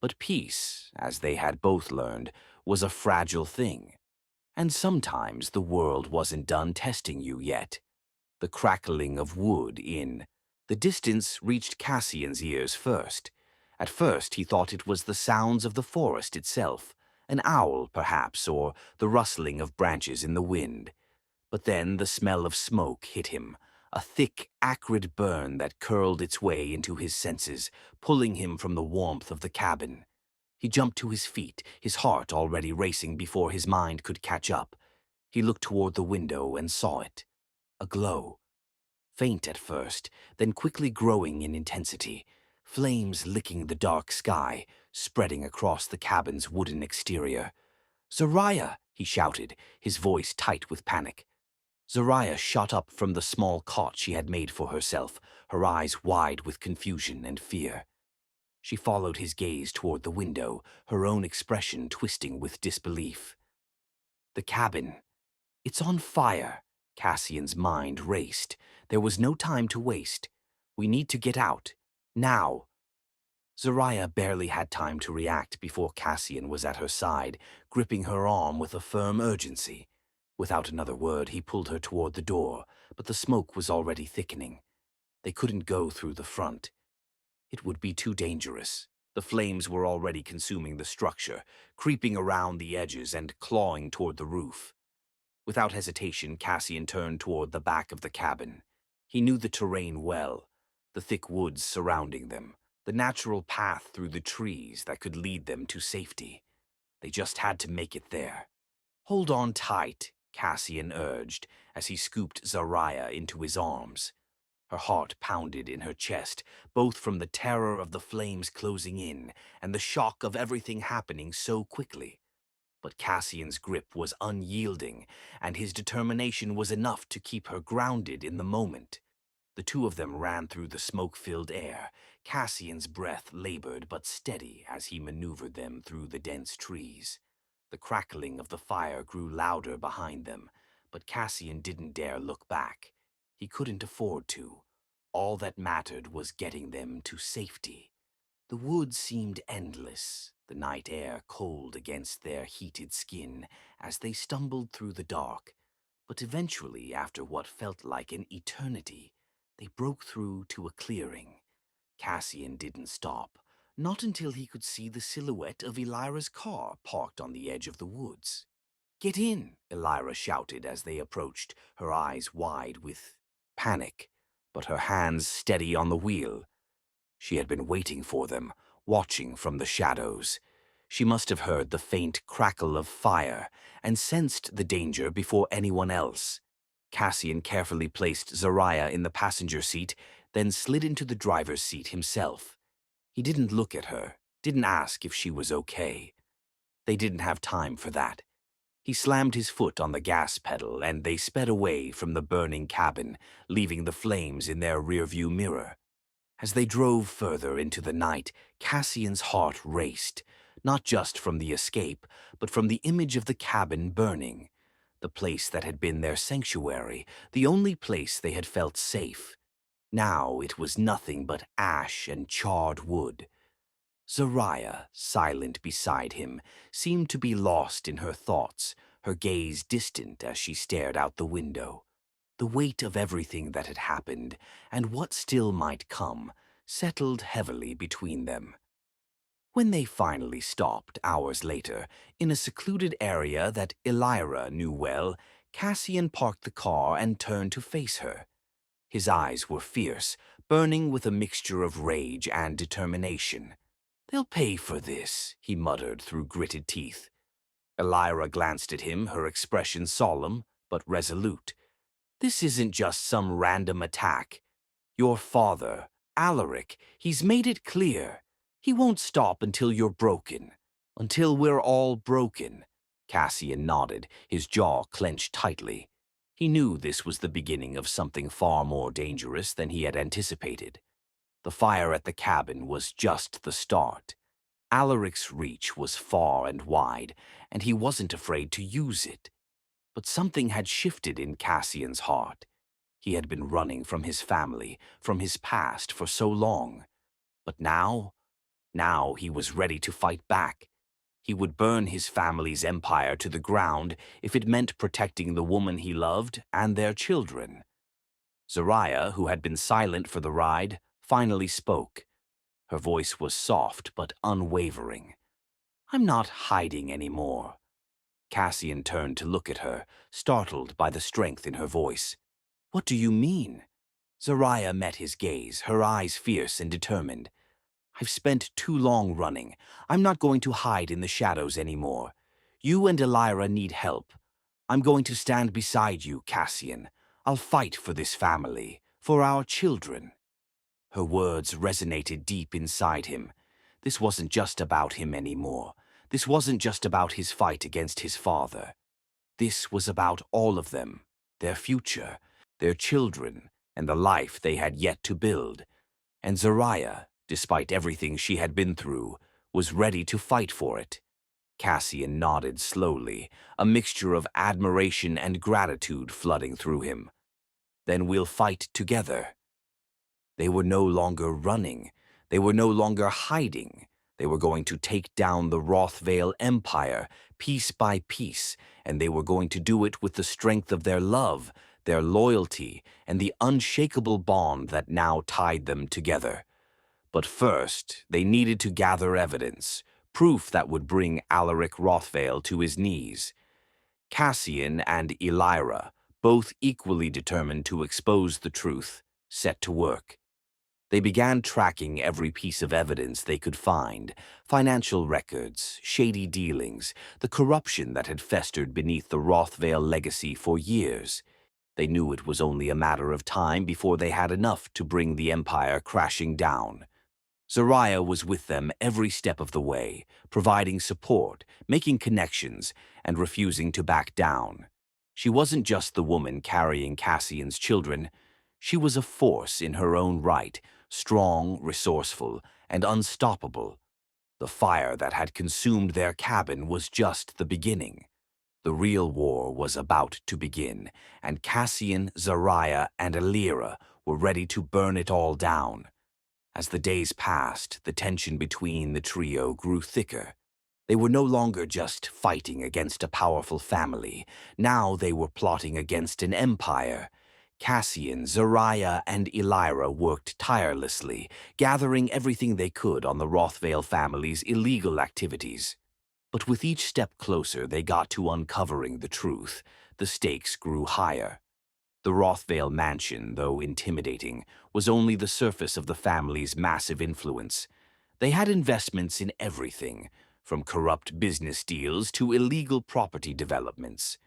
But peace, as they had both learned, was a fragile thing. And sometimes the world wasn't done testing you yet. The crackling of wood in the distance reached Cassian's ears first. At first he thought it was the sounds of the forest itself, an owl perhaps, or the rustling of branches in the wind. But then the smell of smoke hit him, a thick, acrid burn that curled its way into his senses, pulling him from the warmth of the cabin. He jumped to his feet, his heart already racing before his mind could catch up. He looked toward the window and saw it. A glow. Faint at first, then quickly growing in intensity. Flames licking the dark sky, spreading across the cabin's wooden exterior. "Zariah!" he shouted, his voice tight with panic. Zariah shot up from the small cot she had made for herself, her eyes wide with confusion and fear. She followed his gaze toward the window, her own expression twisting with disbelief. The cabin. "It's on fire." Cassian's mind raced. There was no time to waste. "We need to get out. Now." Zariah barely had time to react before Cassian was at her side, gripping her arm with a firm urgency. Without another word, he pulled her toward the door, but the smoke was already thickening. They couldn't go through the front. It would be too dangerous. The flames were already consuming the structure, creeping around the edges and clawing toward the roof. Without hesitation, Cassian turned toward the back of the cabin. He knew the terrain well, the thick woods surrounding them, the natural path through the trees that could lead them to safety. They just had to make it there. "Hold on tight," Cassian urged, as he scooped Zariah into his arms. Her heart pounded in her chest, both from the terror of the flames closing in and the shock of everything happening so quickly. But Cassian's grip was unyielding, and his determination was enough to keep her grounded in the moment. The two of them ran through the smoke-filled air, Cassian's breath labored but steady as he maneuvered them through the dense trees. The crackling of the fire grew louder behind them, but Cassian didn't dare look back. He couldn't afford to. All that mattered was getting them to safety. The woods seemed endless, the night air cold against their heated skin as they stumbled through the dark. But eventually, after what felt like an eternity, they broke through to a clearing. Cassian didn't stop, not until he could see the silhouette of Elira's car parked on the edge of the woods. "Get in," Elira shouted as they approached, her eyes wide with panic, but her hands steady on the wheel. She had been waiting for them, watching from the shadows. She must have heard the faint crackle of fire and sensed the danger before anyone else. Cassian carefully placed Zariah in the passenger seat, then slid into the driver's seat himself. He didn't look at her, didn't ask if she was okay. They didn't have time for that. He slammed his foot on the gas pedal and they sped away from the burning cabin, leaving the flames in their rearview mirror. As they drove further into the night, Cassian's heart raced, not just from the escape, but from the image of the cabin burning. The place that had been their sanctuary, the only place they had felt safe. Now it was nothing but ash and charred wood. Zariah, silent beside him, seemed to be lost in her thoughts, her gaze distant as she stared out the window. The weight of everything that had happened, and what still might come, settled heavily between them. When they finally stopped, hours later, in a secluded area that Elira knew well, Cassian parked the car and turned to face her. His eyes were fierce, burning with a mixture of rage and determination. "They'll pay for this," he muttered through gritted teeth. Elira glanced at him, her expression solemn but resolute. "This isn't just some random attack. Your father, Alaric, he's made it clear. He won't stop until you're broken. Until we're all broken." Cassian nodded, his jaw clenched tightly. He knew this was the beginning of something far more dangerous than he had anticipated. The fire at the cabin was just the start. Alaric's reach was far and wide, and he wasn't afraid to use it. But something had shifted in Cassian's heart. He had been running from his family, from his past for so long. But now he was ready to fight back. He would burn his family's empire to the ground if it meant protecting the woman he loved and their children. Zariah, who had been silent for the ride, finally spoke. Her voice was soft but unwavering. "I'm not hiding anymore." Cassian turned to look at her, startled by the strength in her voice. "What do you mean?" Zariah met his gaze, her eyes fierce and determined. "I've spent too long running. I'm not going to hide in the shadows anymore. You and Elira need help. I'm going to stand beside you, Cassian. I'll fight for this family, for our children." Her words resonated deep inside him. This wasn't just about him anymore. This wasn't just about his fight against his father. This was about all of them, their future, their children, and the life they had yet to build. And Zariah, despite everything she had been through, was ready to fight for it. Cassian nodded slowly, a mixture of admiration and gratitude flooding through him. "Then we'll fight together." They were no longer running. They were no longer hiding. They were going to take down the Rothvale Empire, piece by piece, and they were going to do it with the strength of their love, their loyalty, and the unshakable bond that now tied them together. But first, they needed to gather evidence, proof that would bring Alaric Rothvale to his knees. Cassian and Elira, both equally determined to expose the truth, set to work. They began tracking every piece of evidence they could find: financial records, shady dealings, the corruption that had festered beneath the Rothvale legacy for years. They knew it was only a matter of time before they had enough to bring the empire crashing down. Zariah was with them every step of the way, providing support, making connections, and refusing to back down. She wasn't just the woman carrying Cassian's children. She was a force in her own right, strong, resourceful, and unstoppable. The fire that had consumed their cabin was just the beginning. The real war was about to begin, and Cassian, Zariah, and Elira were ready to burn it all down. As the days passed, the tension between the trio grew thicker. They were no longer just fighting against a powerful family. Now they were plotting against an empire. Cassian, Zariah, and Elira worked tirelessly, gathering everything they could on the Rothvale family's illegal activities. But with each step closer they got to uncovering the truth, the stakes grew higher. The Rothvale mansion, though intimidating, was only the surface of the family's massive influence. They had investments in everything, from corrupt business deals to illegal property developments.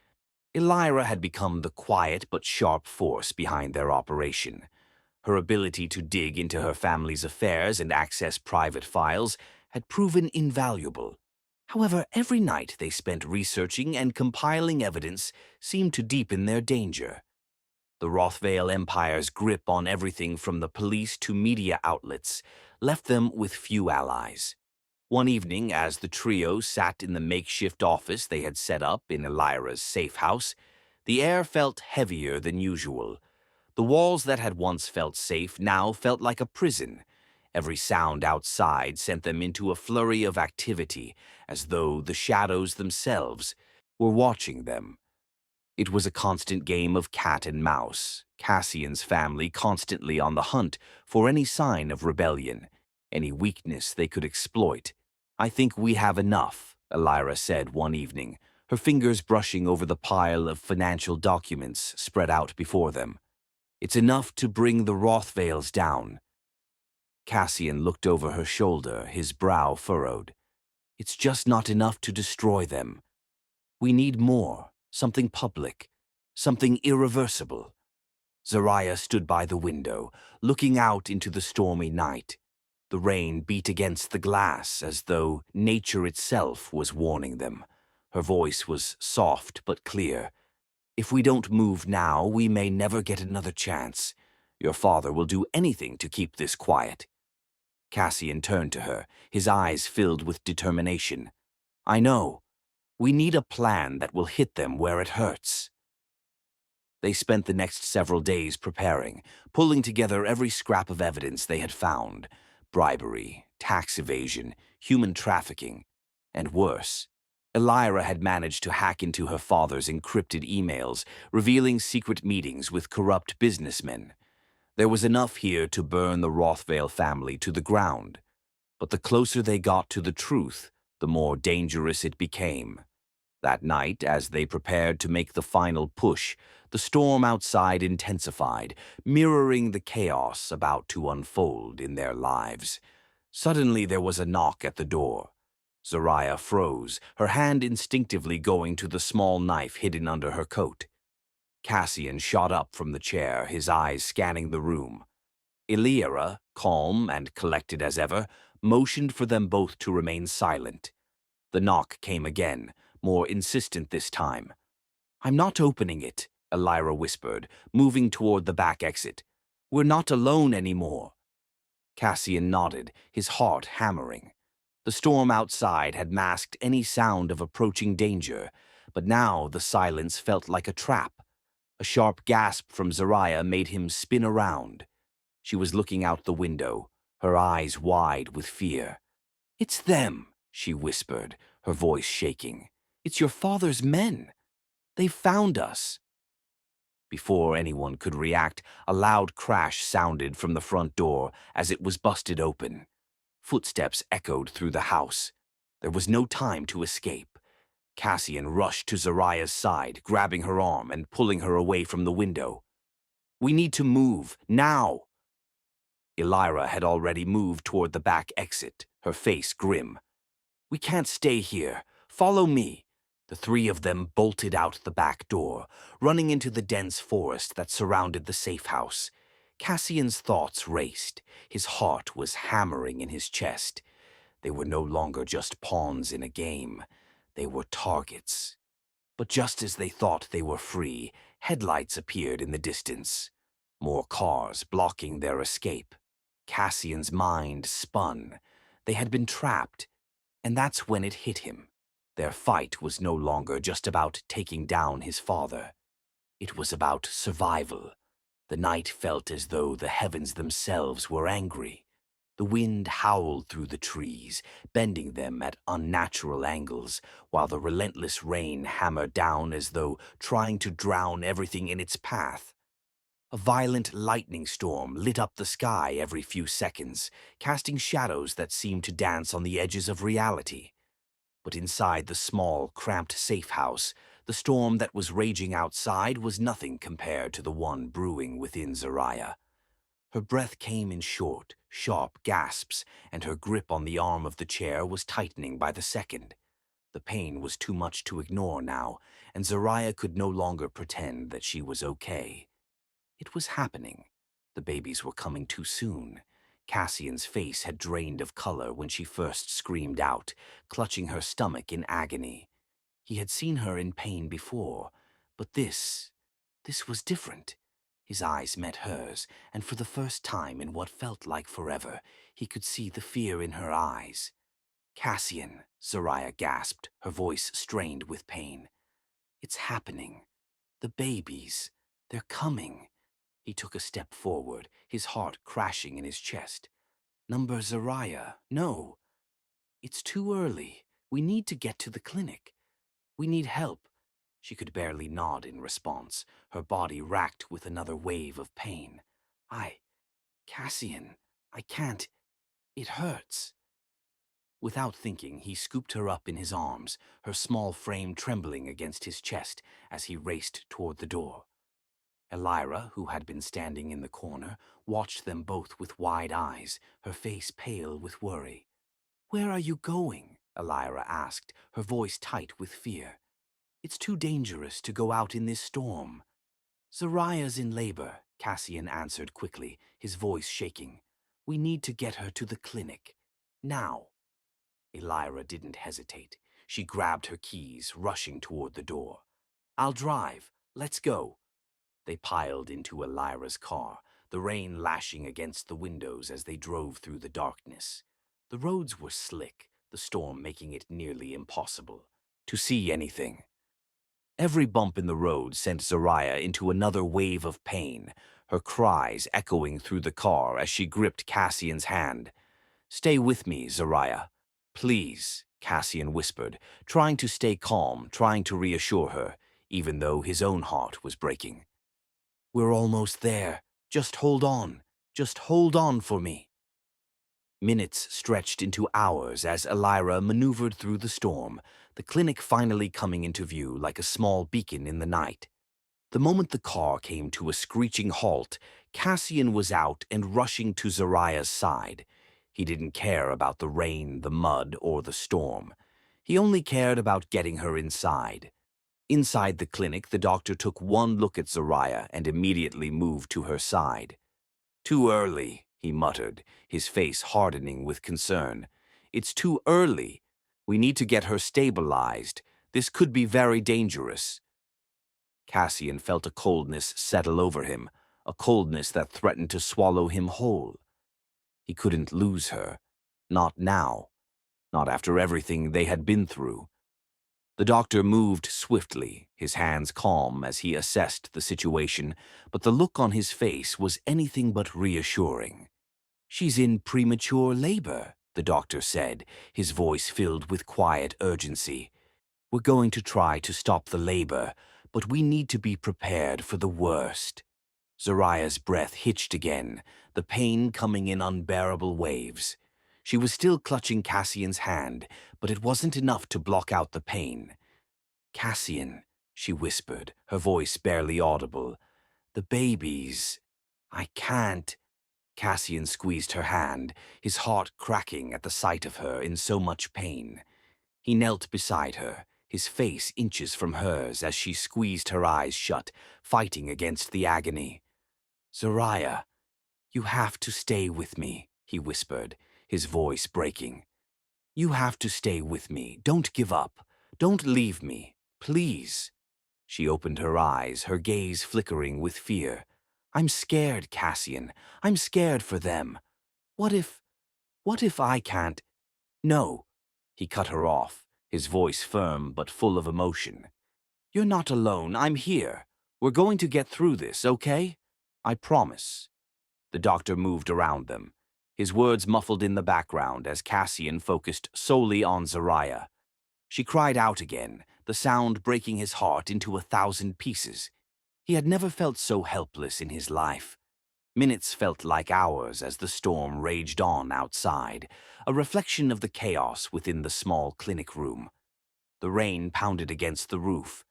Elira had become the quiet but sharp force behind their operation. Her ability to dig into her family's affairs and access private files had proven invaluable. However, every night they spent researching and compiling evidence seemed to deepen their danger. The Rothvale Empire's grip on everything from the police to media outlets left them with few allies. One evening, as the trio sat in the makeshift office they had set up in Elira's safe house, the air felt heavier than usual. The walls that had once felt safe now felt like a prison. Every sound outside sent them into a flurry of activity, as though the shadows themselves were watching them. It was a constant game of cat and mouse, Cassian's family constantly on the hunt for any sign of rebellion, any weakness they could exploit. "I think we have enough," Elira said one evening, her fingers brushing over the pile of financial documents spread out before them. "It's enough to bring the Rothvales down." Cassian looked over her shoulder, his brow furrowed. "It's just not enough to destroy them. We need more, something public, something irreversible." Zariah stood by the window, looking out into the stormy night. The rain beat against the glass as though nature itself was warning them. Her voice was soft but clear. "If we don't move now, we may never get another chance. Your father will do anything to keep this quiet." Cassian turned to her, his eyes filled with determination. "I know. We need a plan that will hit them where it hurts." They spent the next several days preparing, pulling together every scrap of evidence they had found: bribery, tax evasion, human trafficking, and worse. Elira had managed to hack into her father's encrypted emails, revealing secret meetings with corrupt businessmen. There was enough here to burn the Rothvale family to the ground. But the closer they got to the truth, the more dangerous it became. That night, as they prepared to make the final push, the storm outside intensified, mirroring the chaos about to unfold in their lives. Suddenly there was a knock at the door. Zariah froze, her hand instinctively going to the small knife hidden under her coat. Cassian shot up from the chair, his eyes scanning the room. Eliara, calm and collected as ever, motioned for them both to remain silent. The knock came again, more insistent this time. "I'm not opening it," Elira whispered, moving toward the back exit. "We're not alone anymore." Cassian nodded, his heart hammering. The storm outside had masked any sound of approaching danger, but now the silence felt like a trap. A sharp gasp from Zariah made him spin around. She was looking out the window, her eyes wide with fear. "It's them," she whispered, her voice shaking. "It's your father's men. They found us." Before anyone could react, a loud crash sounded from the front door as it was busted open. Footsteps echoed through the house. There was no time to escape. Cassian rushed to Zariah's side, grabbing her arm and pulling her away from the window. "We need to move, now!" Elira had already moved toward the back exit, her face grim. "We can't stay here. Follow me." The three of them bolted out the back door, running into the dense forest that surrounded the safe house. Cassian's thoughts raced. His heart was hammering in his chest. They were no longer just pawns in a game. They were targets. But just as they thought they were free, headlights appeared in the distance. More cars blocking their escape. Cassian's mind spun. They had been trapped, and that's when it hit him. Their fight was no longer just about taking down his father. It was about survival. The night felt as though the heavens themselves were angry. The wind howled through the trees, bending them at unnatural angles, while the relentless rain hammered down as though trying to drown everything in its path. A violent lightning storm lit up the sky every few seconds, casting shadows that seemed to dance on the edges of reality. But inside the small, cramped safe house, the storm that was raging outside was nothing compared to the one brewing within Zariah. Her breath came in short, sharp gasps, and her grip on the arm of the chair was tightening by the second. The pain was too much to ignore now, and Zariah could no longer pretend that she was okay. It was happening. The babies were coming too soon. Cassian's face had drained of color when she first screamed out, clutching her stomach in agony. He had seen her in pain before, but this was different. His eyes met hers, and for the first time in what felt like forever, he could see the fear in her eyes. "Cassian," Zariah gasped, her voice strained with pain. "It's happening. The babies. They're coming." He took a step forward, his heart crashing in his chest. "Number Zariah, no. It's too early. We need to get to the clinic. We need help." She could barely nod in response, her body racked with another wave of pain. Cassian, I can't. It hurts." Without thinking, he scooped her up in his arms, her small frame trembling against his chest as he raced toward the door. Elira, who had been standing in the corner, watched them both with wide eyes, her face pale with worry. "Where are you going?" Elira asked, her voice tight with fear. "It's too dangerous to go out in this storm." "Zariah's in labor," Cassian answered quickly, his voice shaking. "We need to get her to the clinic. Now." Elira didn't hesitate. She grabbed her keys, rushing toward the door. "I'll drive. Let's go." They piled into Elira's car, the rain lashing against the windows as they drove through the darkness. The roads were slick, the storm making it nearly impossible to see anything. Every bump in the road sent Zariah into another wave of pain, her cries echoing through the car as she gripped Cassian's hand. "Stay with me, Zariah. Please," Cassian whispered, trying to stay calm, trying to reassure her, even though his own heart was breaking. "We're almost there. Just hold on. Just hold on for me." Minutes stretched into hours as Elira maneuvered through the storm, the clinic finally coming into view like a small beacon in the night. The moment the car came to a screeching halt, Cassian was out and rushing to Zariah's side. He didn't care about the rain, the mud, or the storm. He only cared about getting her inside. Inside the clinic, the doctor took one look at Zariah and immediately moved to her side. "Too early," he muttered, his face hardening with concern. "It's too early. We need to get her stabilized. This could be very dangerous." Cassian felt a coldness settle over him, a coldness that threatened to swallow him whole. He couldn't lose her. Not now. Not after everything they had been through. The doctor moved swiftly, his hands calm as he assessed the situation, but the look on his face was anything but reassuring. "She's in premature labor," the doctor said, his voice filled with quiet urgency. "We're going to try to stop the labor, but we need to be prepared for the worst." Zariah's breath hitched again, the pain coming in unbearable waves. She was still clutching Cassian's hand, but it wasn't enough to block out the pain. "Cassian," she whispered, her voice barely audible. "The babies. I can't." Cassian squeezed her hand, his heart cracking at the sight of her in so much pain. He knelt beside her, his face inches from hers as she squeezed her eyes shut, fighting against the agony. "Zariah, you have to stay with me," he whispered, his voice breaking. "You have to stay with me. Don't give up. Don't leave me. Please." She opened her eyes, her gaze flickering with fear. "I'm scared, Cassian. I'm scared for them. What if I can't—" "No," he cut her off, his voice firm but full of emotion. "You're not alone. I'm here. We're going to get through this, okay? I promise." The doctor moved around them, his words muffled in the background as Cassian focused solely on Zariah. She cried out again, the sound breaking his heart into 1,000 pieces. He had never felt so helpless in his life. Minutes felt like hours as the storm raged on outside, a reflection of the chaos within the small clinic room. The rain pounded against the roof,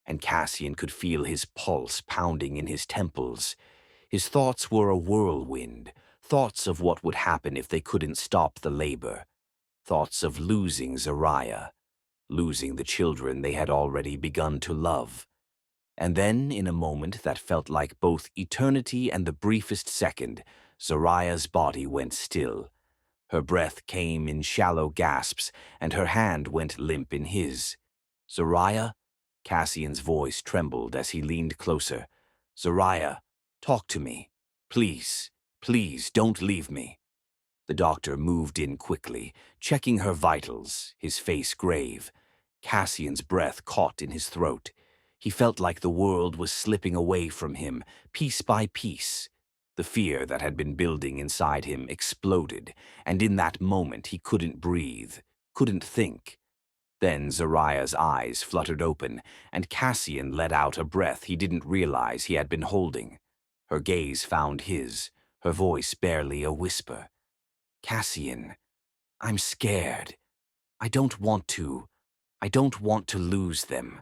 and Cassian could feel his pulse pounding in his temples. His thoughts were a whirlwind, thoughts of what would happen if they couldn't stop the labor, thoughts of losing Zariah, losing the children they had already begun to love. And then, in a moment that felt like both eternity and the briefest second, Zariah's body went still. Her breath came in shallow gasps, and her hand went limp in his. "Zariah?" Cassian's voice trembled as he leaned closer. "Zariah, talk to me. Please, please, don't leave me." The doctor moved in quickly, checking her vitals, his face grave. Cassian's breath caught in his throat. He felt like the world was slipping away from him, piece by piece. The fear that had been building inside him exploded, and in that moment he couldn't breathe, couldn't think. Then Zariah's eyes fluttered open, and Cassian let out a breath he didn't realize he had been holding. Her gaze found his, her voice barely a whisper. "Cassian, I'm scared. I don't want to. I don't want to lose them."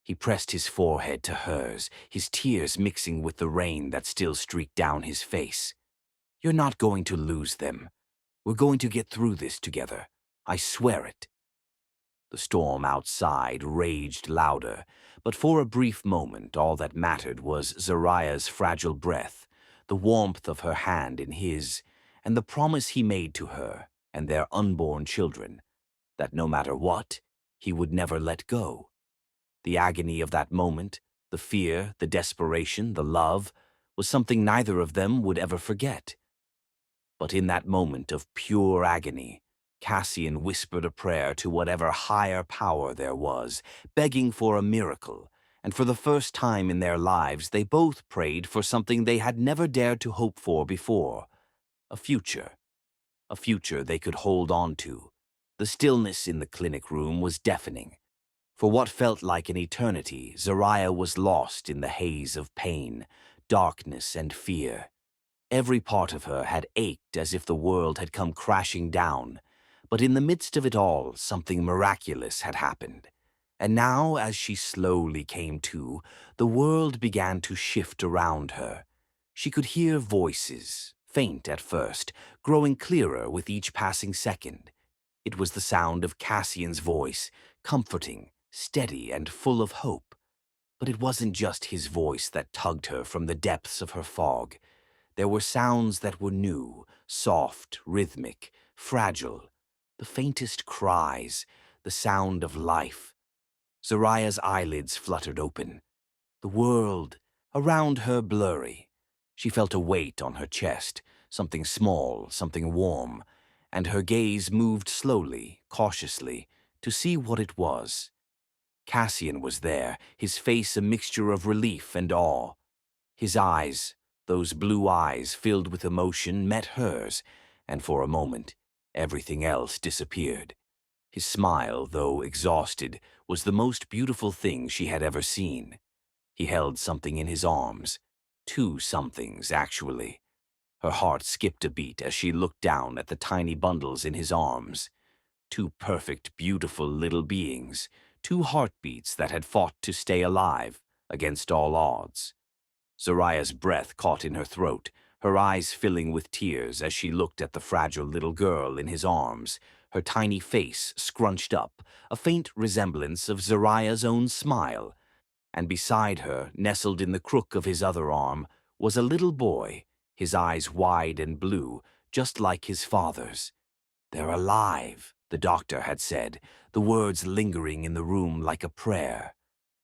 He pressed his forehead to hers, his tears mixing with the rain that still streaked down his face. "You're not going to lose them. We're going to get through this together. I swear it." The storm outside raged louder, but for a brief moment all that mattered was Zariah's fragile breath, the warmth of her hand in his, and the promise he made to her and their unborn children, that no matter what, he would never let go. The agony of that moment, the fear, the desperation, the love, was something neither of them would ever forget. But in that moment of pure agony, Cassian whispered a prayer to whatever higher power there was, begging for a miracle, and for the first time in their lives they both prayed for something they had never dared to hope for before, a future they could hold on to. The stillness in the clinic room was deafening. For what felt like an eternity, Zariah was lost in the haze of pain, darkness, and fear. Every part of her had ached as if the world had come crashing down. But in the midst of it all, something miraculous had happened. And now, as she slowly came to, the world began to shift around her. She could hear voices, faint at first, growing clearer with each passing second. It was the sound of Cassian's voice, comforting, steady, and full of hope. But it wasn't just his voice that tugged her from the depths of her fog. There were sounds that were new, soft, rhythmic, fragile. The faintest cries, the sound of life. Zariah's eyelids fluttered open. The world, around her blurry. She felt a weight on her chest, something small, something warm, and her gaze moved slowly, cautiously, to see what it was. Cassian was there, his face a mixture of relief and awe. His eyes, those blue eyes filled with emotion, met hers, and for a moment, everything else disappeared. His smile, though exhausted, was the most beautiful thing she had ever seen. He held something in his arms. Two somethings, actually. Her heart skipped a beat as she looked down at the tiny bundles in his arms. Two perfect, beautiful little beings. Two heartbeats that had fought to stay alive, against all odds. Zariah's breath caught in her throat, her eyes filling with tears as she looked at the fragile little girl in his arms, her tiny face scrunched up, a faint resemblance of Zariah's own smile. And beside her, nestled in the crook of his other arm, was a little boy, his eyes wide and blue, just like his father's. "They're alive," the doctor had said, the words lingering in the room like a prayer.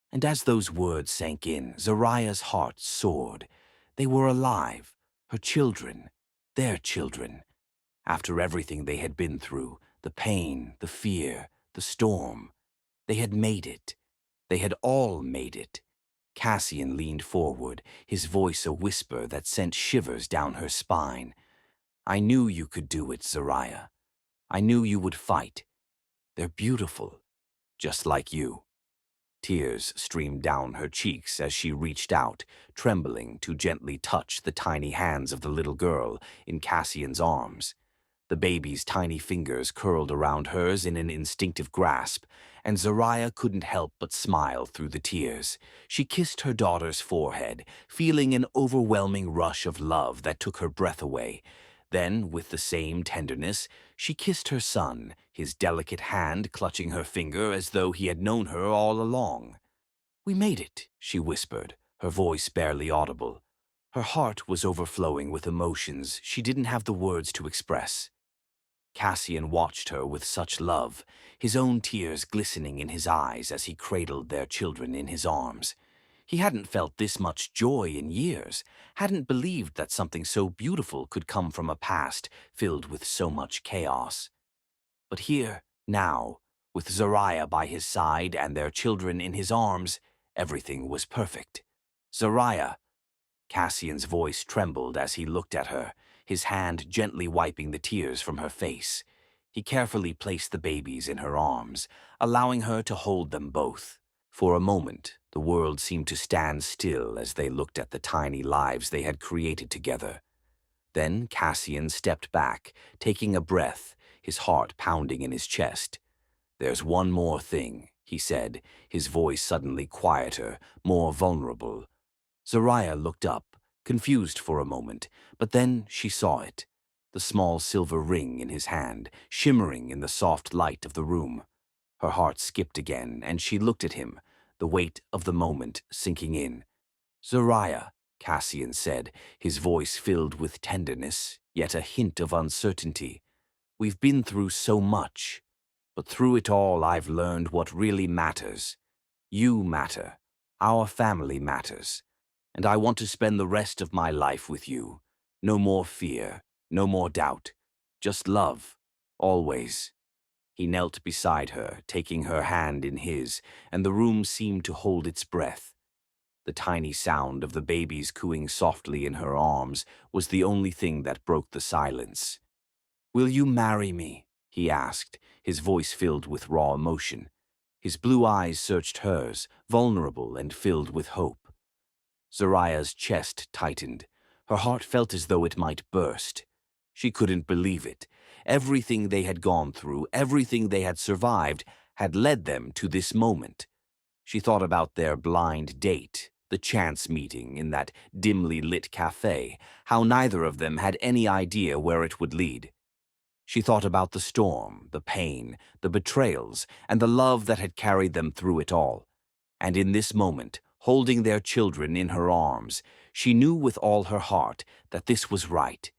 And as those words sank in, Zariah's heart soared. They were alive, her children, their children. After everything they had been through, the pain, the fear, the storm, they had made it. They had all made it. Cassian leaned forward, his voice a whisper that sent shivers down her spine. "I knew you could do it, Zariah. I knew you would fight. They're beautiful, just like you." Tears streamed down her cheeks as she reached out, trembling, to gently touch the tiny hands of the little girl in Cassian's arms. The baby's tiny fingers curled around hers in an instinctive grasp, and Zariah couldn't help but smile through the tears. She kissed her daughter's forehead, feeling an overwhelming rush of love that took her breath away. Then, with the same tenderness, she kissed her son, his delicate hand clutching her finger as though he had known her all along. "We made it," she whispered, her voice barely audible. Her heart was overflowing with emotions she didn't have the words to express. Cassian watched her with such love, his own tears glistening in his eyes as he cradled their children in his arms. He hadn't felt this much joy in years, hadn't believed that something so beautiful could come from a past filled with so much chaos. But here, now, with Zariah by his side and their children in his arms, everything was perfect. "Zariah," Cassian's voice trembled as he looked at her, his hand gently wiping the tears from her face. He carefully placed the babies in her arms, allowing her to hold them both. For a moment, the world seemed to stand still as they looked at the tiny lives they had created together. Then Cassian stepped back, taking a breath, his heart pounding in his chest. "There's one more thing," he said, his voice suddenly quieter, more vulnerable. Zariah looked up, confused for a moment, but then she saw it. The small silver ring in his hand, shimmering in the soft light of the room. Her heart skipped again, and she looked at him, the weight of the moment sinking in. "Zariah," Cassian said, his voice filled with tenderness, yet a hint of uncertainty. "We've been through so much, but through it all I've learned what really matters. You matter. Our family matters. And I want to spend the rest of my life with you. No more fear, no more doubt. Just love, always." He knelt beside her, taking her hand in his, and the room seemed to hold its breath. The tiny sound of the babies cooing softly in her arms was the only thing that broke the silence. "Will you marry me?" he asked, his voice filled with raw emotion. His blue eyes searched hers, vulnerable and filled with hope. Zariah's chest tightened. Her heart felt as though it might burst. She couldn't believe it. Everything they had gone through, everything they had survived, had led them to this moment. She thought about their blind date, the chance meeting in that dimly lit cafe, how neither of them had any idea where it would lead. She thought about the storm, the pain, the betrayals, and the love that had carried them through it all. And in this moment, holding their children in her arms, she knew with all her heart that this was right.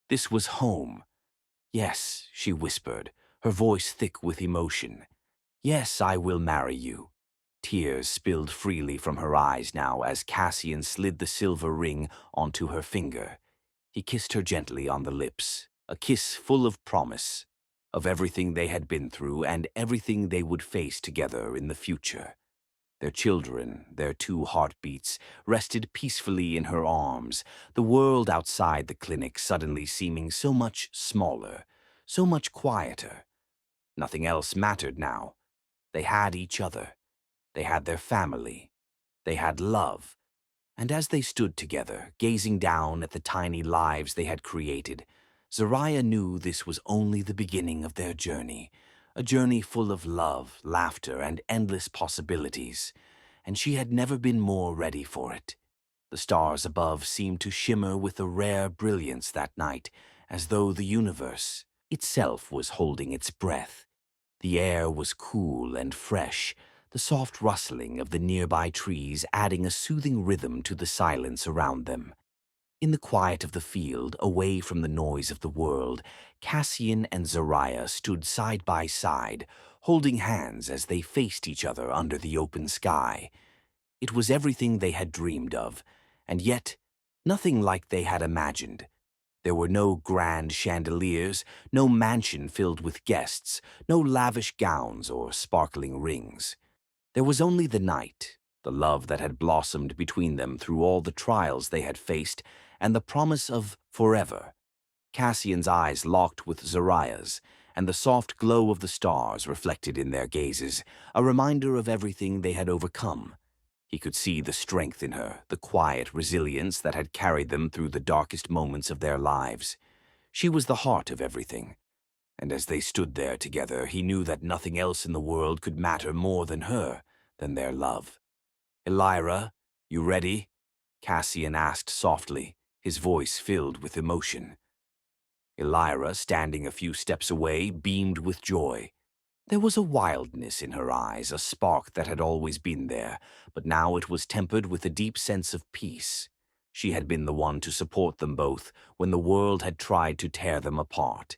This was home. "Yes," she whispered, her voice thick with emotion. "Yes, I will marry you." Tears spilled freely from her eyes now as Cassian slid the silver ring onto her finger. He kissed her gently on the lips, a kiss full of promise, of everything they had been through and everything they would face together in the future. Their children, their two heartbeats, rested peacefully in her arms, the world outside the clinic suddenly seeming so much smaller, so much quieter. Nothing else mattered now. They had each other. They had their family. They had love. And as they stood together, gazing down at the tiny lives they had created, Zariah knew this was only the beginning of their journey, a journey full of love, laughter, and endless possibilities, and she had never been more ready for it. The stars above seemed to shimmer with a rare brilliance that night, as though the universe itself was holding its breath. The air was cool and fresh, the soft rustling of the nearby trees adding a soothing rhythm to the silence around them. In the quiet of the field, away from the noise of the world, Cassian and Zariah stood side by side, holding hands as they faced each other under the open sky. It was everything they had dreamed of, and yet nothing like they had imagined. There were no grand chandeliers, no mansion filled with guests, no lavish gowns or sparkling rings. There was only the night, the love that had blossomed between them through all the trials they had faced, and the promise of forever. Cassian's eyes locked with Zariah's, and the soft glow of the stars reflected in their gazes, a reminder of everything they had overcome. He could see the strength in her, the quiet resilience that had carried them through the darkest moments of their lives. She was the heart of everything. And as they stood there together, he knew that nothing else in the world could matter more than her, than their love. "Elira, you ready?" Cassian asked softly, his voice filled with emotion. Elira, standing a few steps away, beamed with joy. There was a wildness in her eyes, a spark that had always been there, but now it was tempered with a deep sense of peace. She had been the one to support them both when the world had tried to tear them apart.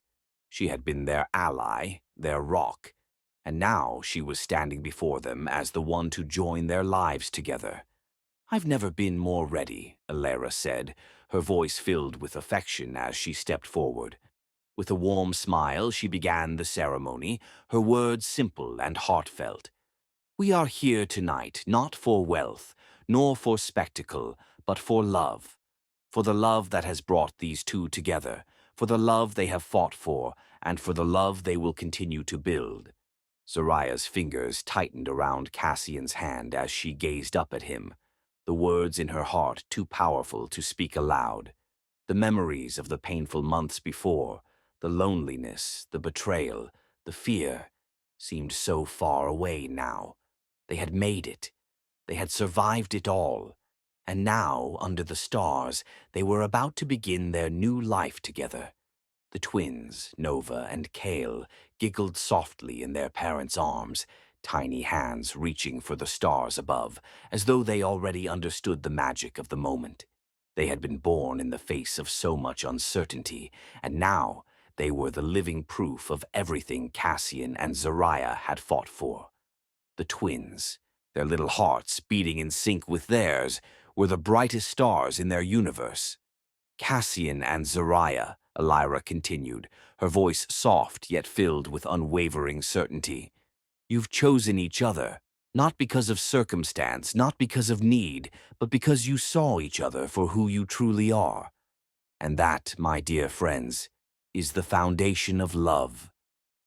She had been their ally, their rock, and now she was standing before them as the one to join their lives together. "I've never been more ready," Elira said, her voice filled with affection as she stepped forward. With a warm smile, she began the ceremony, her words simple and heartfelt. "We are here tonight, not for wealth, nor for spectacle, but for love. For the love that has brought these two together, for the love they have fought for, and for the love they will continue to build." Zariah's fingers tightened around Cassian's hand as she gazed up at him, the words in her heart too powerful to speak aloud. The memories of the painful months before, the loneliness, the betrayal, the fear, seemed so far away now. They had made it. They had survived it all. And now, under the stars, they were about to begin their new life together. The twins, Nova and Kale, giggled softly in their parents' arms, tiny hands reaching for the stars above, as though they already understood the magic of the moment. They had been born in the face of so much uncertainty, and now they were the living proof of everything Cassian and Zariah had fought for. The twins, their little hearts beating in sync with theirs, were the brightest stars in their universe. "Cassian and Zariah," Elira continued, her voice soft yet filled with unwavering certainty. "You've chosen each other, not because of circumstance, not because of need, but because you saw each other for who you truly are. And that, my dear friends, is the foundation of love."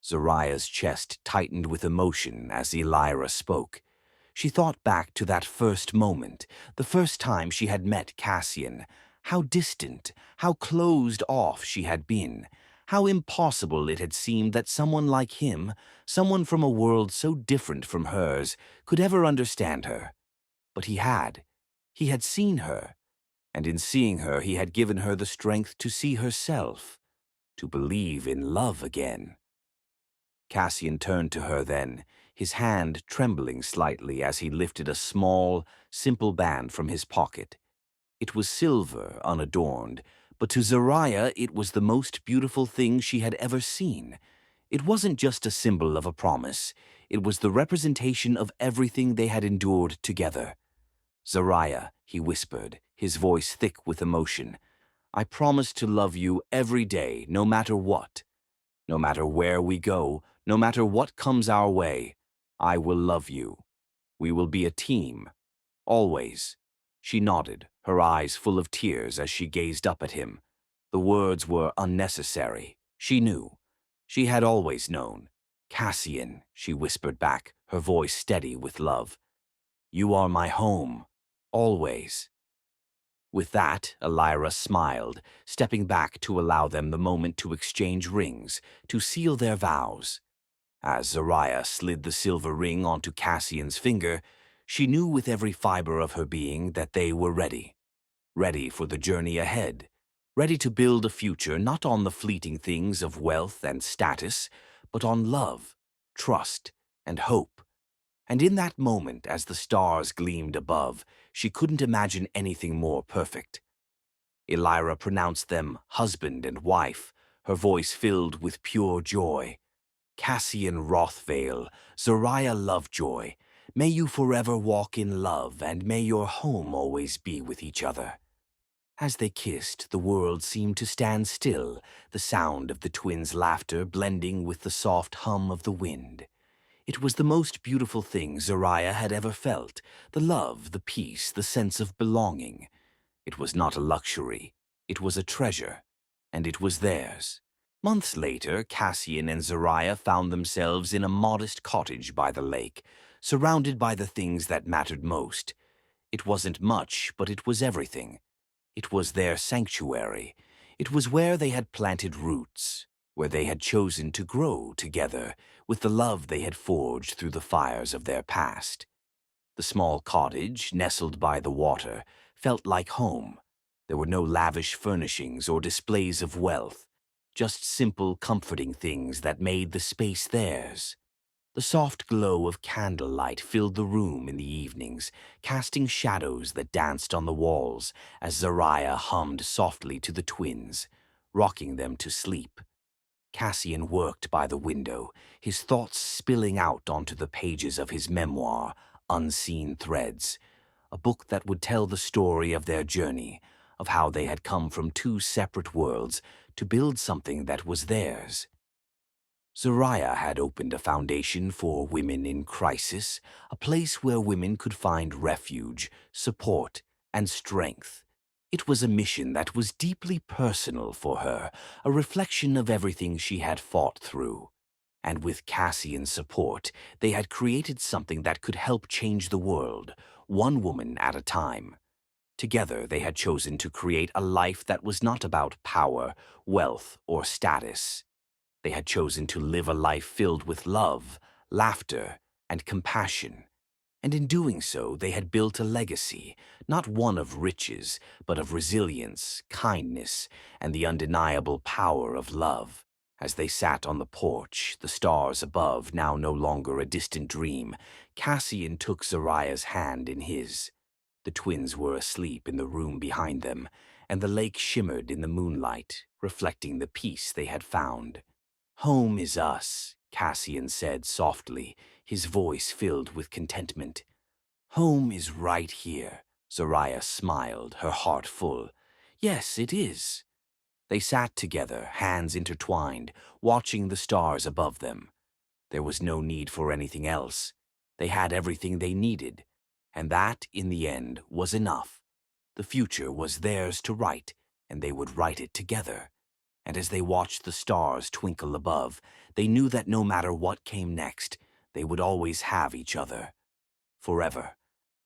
Zariah's chest tightened with emotion as Elira spoke. She thought back to that first moment, the first time she had met Cassian, How distant, how closed off she had been. How impossible it had seemed that someone like him, someone from a world so different from hers, could ever understand her. But he had. He had seen her, and in seeing her he had given her the strength to see herself, to believe in love again. Cassian turned to her then, his hand trembling slightly as he lifted a small, simple band from his pocket. It was silver, unadorned, but to Zariah it was the most beautiful thing she had ever seen. It wasn't just a symbol of a promise, it was the representation of everything they had endured together. "Zariah," he whispered, his voice thick with emotion, "I promise to love you every day, no matter what. No matter where we go, no matter what comes our way, I will love you. We will be a team. Always." She nodded, her eyes full of tears as she gazed up at him. The words were unnecessary. She knew. She had always known. "Cassian," she whispered back, her voice steady with love. "You are my home. Always." With that, Elira smiled, stepping back to allow them the moment to exchange rings, to seal their vows. As Zariah slid the silver ring onto Cassian's finger, she knew with every fiber of her being that they were ready. Ready for the journey ahead. Ready to build a future not on the fleeting things of wealth and status, but on love, trust, and hope. And in that moment, as the stars gleamed above, she couldn't imagine anything more perfect. Elira pronounced them husband and wife, her voice filled with pure joy. "Cassian Rothvale, Zariah Lovejoy, may you forever walk in love, and may your home always be with each other." As they kissed, the world seemed to stand still, the sound of the twins' laughter blending with the soft hum of the wind. It was the most beautiful thing Zariah had ever felt, the love, the peace, the sense of belonging. It was not a luxury, it was a treasure, and it was theirs. Months later, Cassian and Zariah found themselves in a modest cottage by the lake, surrounded by the things that mattered most. It wasn't much, but it was everything. It was their sanctuary. It was where they had planted roots, where they had chosen to grow together with the love they had forged through the fires of their past. The small cottage, nestled by the water, felt like home. There were no lavish furnishings or displays of wealth, just simple, comforting things that made the space theirs. The soft glow of candlelight filled the room in the evenings, casting shadows that danced on the walls as Zariah hummed softly to the twins, rocking them to sleep. Cassian worked by the window, his thoughts spilling out onto the pages of his memoir, Unseen Threads, a book that would tell the story of their journey, of how they had come from two separate worlds to build something that was theirs. Zariah had opened a foundation for women in crisis, a place where women could find refuge, support, and strength. It was a mission that was deeply personal for her, a reflection of everything she had fought through. And with Cassian's support, they had created something that could help change the world, one woman at a time. Together, they had chosen to create a life that was not about power, wealth, or status. They had chosen to live a life filled with love, laughter, and compassion. And in doing so, they had built a legacy, not one of riches, but of resilience, kindness, and the undeniable power of love. As they sat on the porch, the stars above now no longer a distant dream, Cassian took Zariah's hand in his. The twins were asleep in the room behind them, and the lake shimmered in the moonlight, reflecting the peace they had found. "Home is us," Cassian said softly, his voice filled with contentment. "Home is right here." Zariah smiled, her heart full. "Yes, it is." They sat together, hands intertwined, watching the stars above them. There was no need for anything else. They had everything they needed, and that, in the end, was enough. The future was theirs to write, and they would write it together. And as they watched the stars twinkle above, they knew that no matter what came next, they would always have each other. Forever.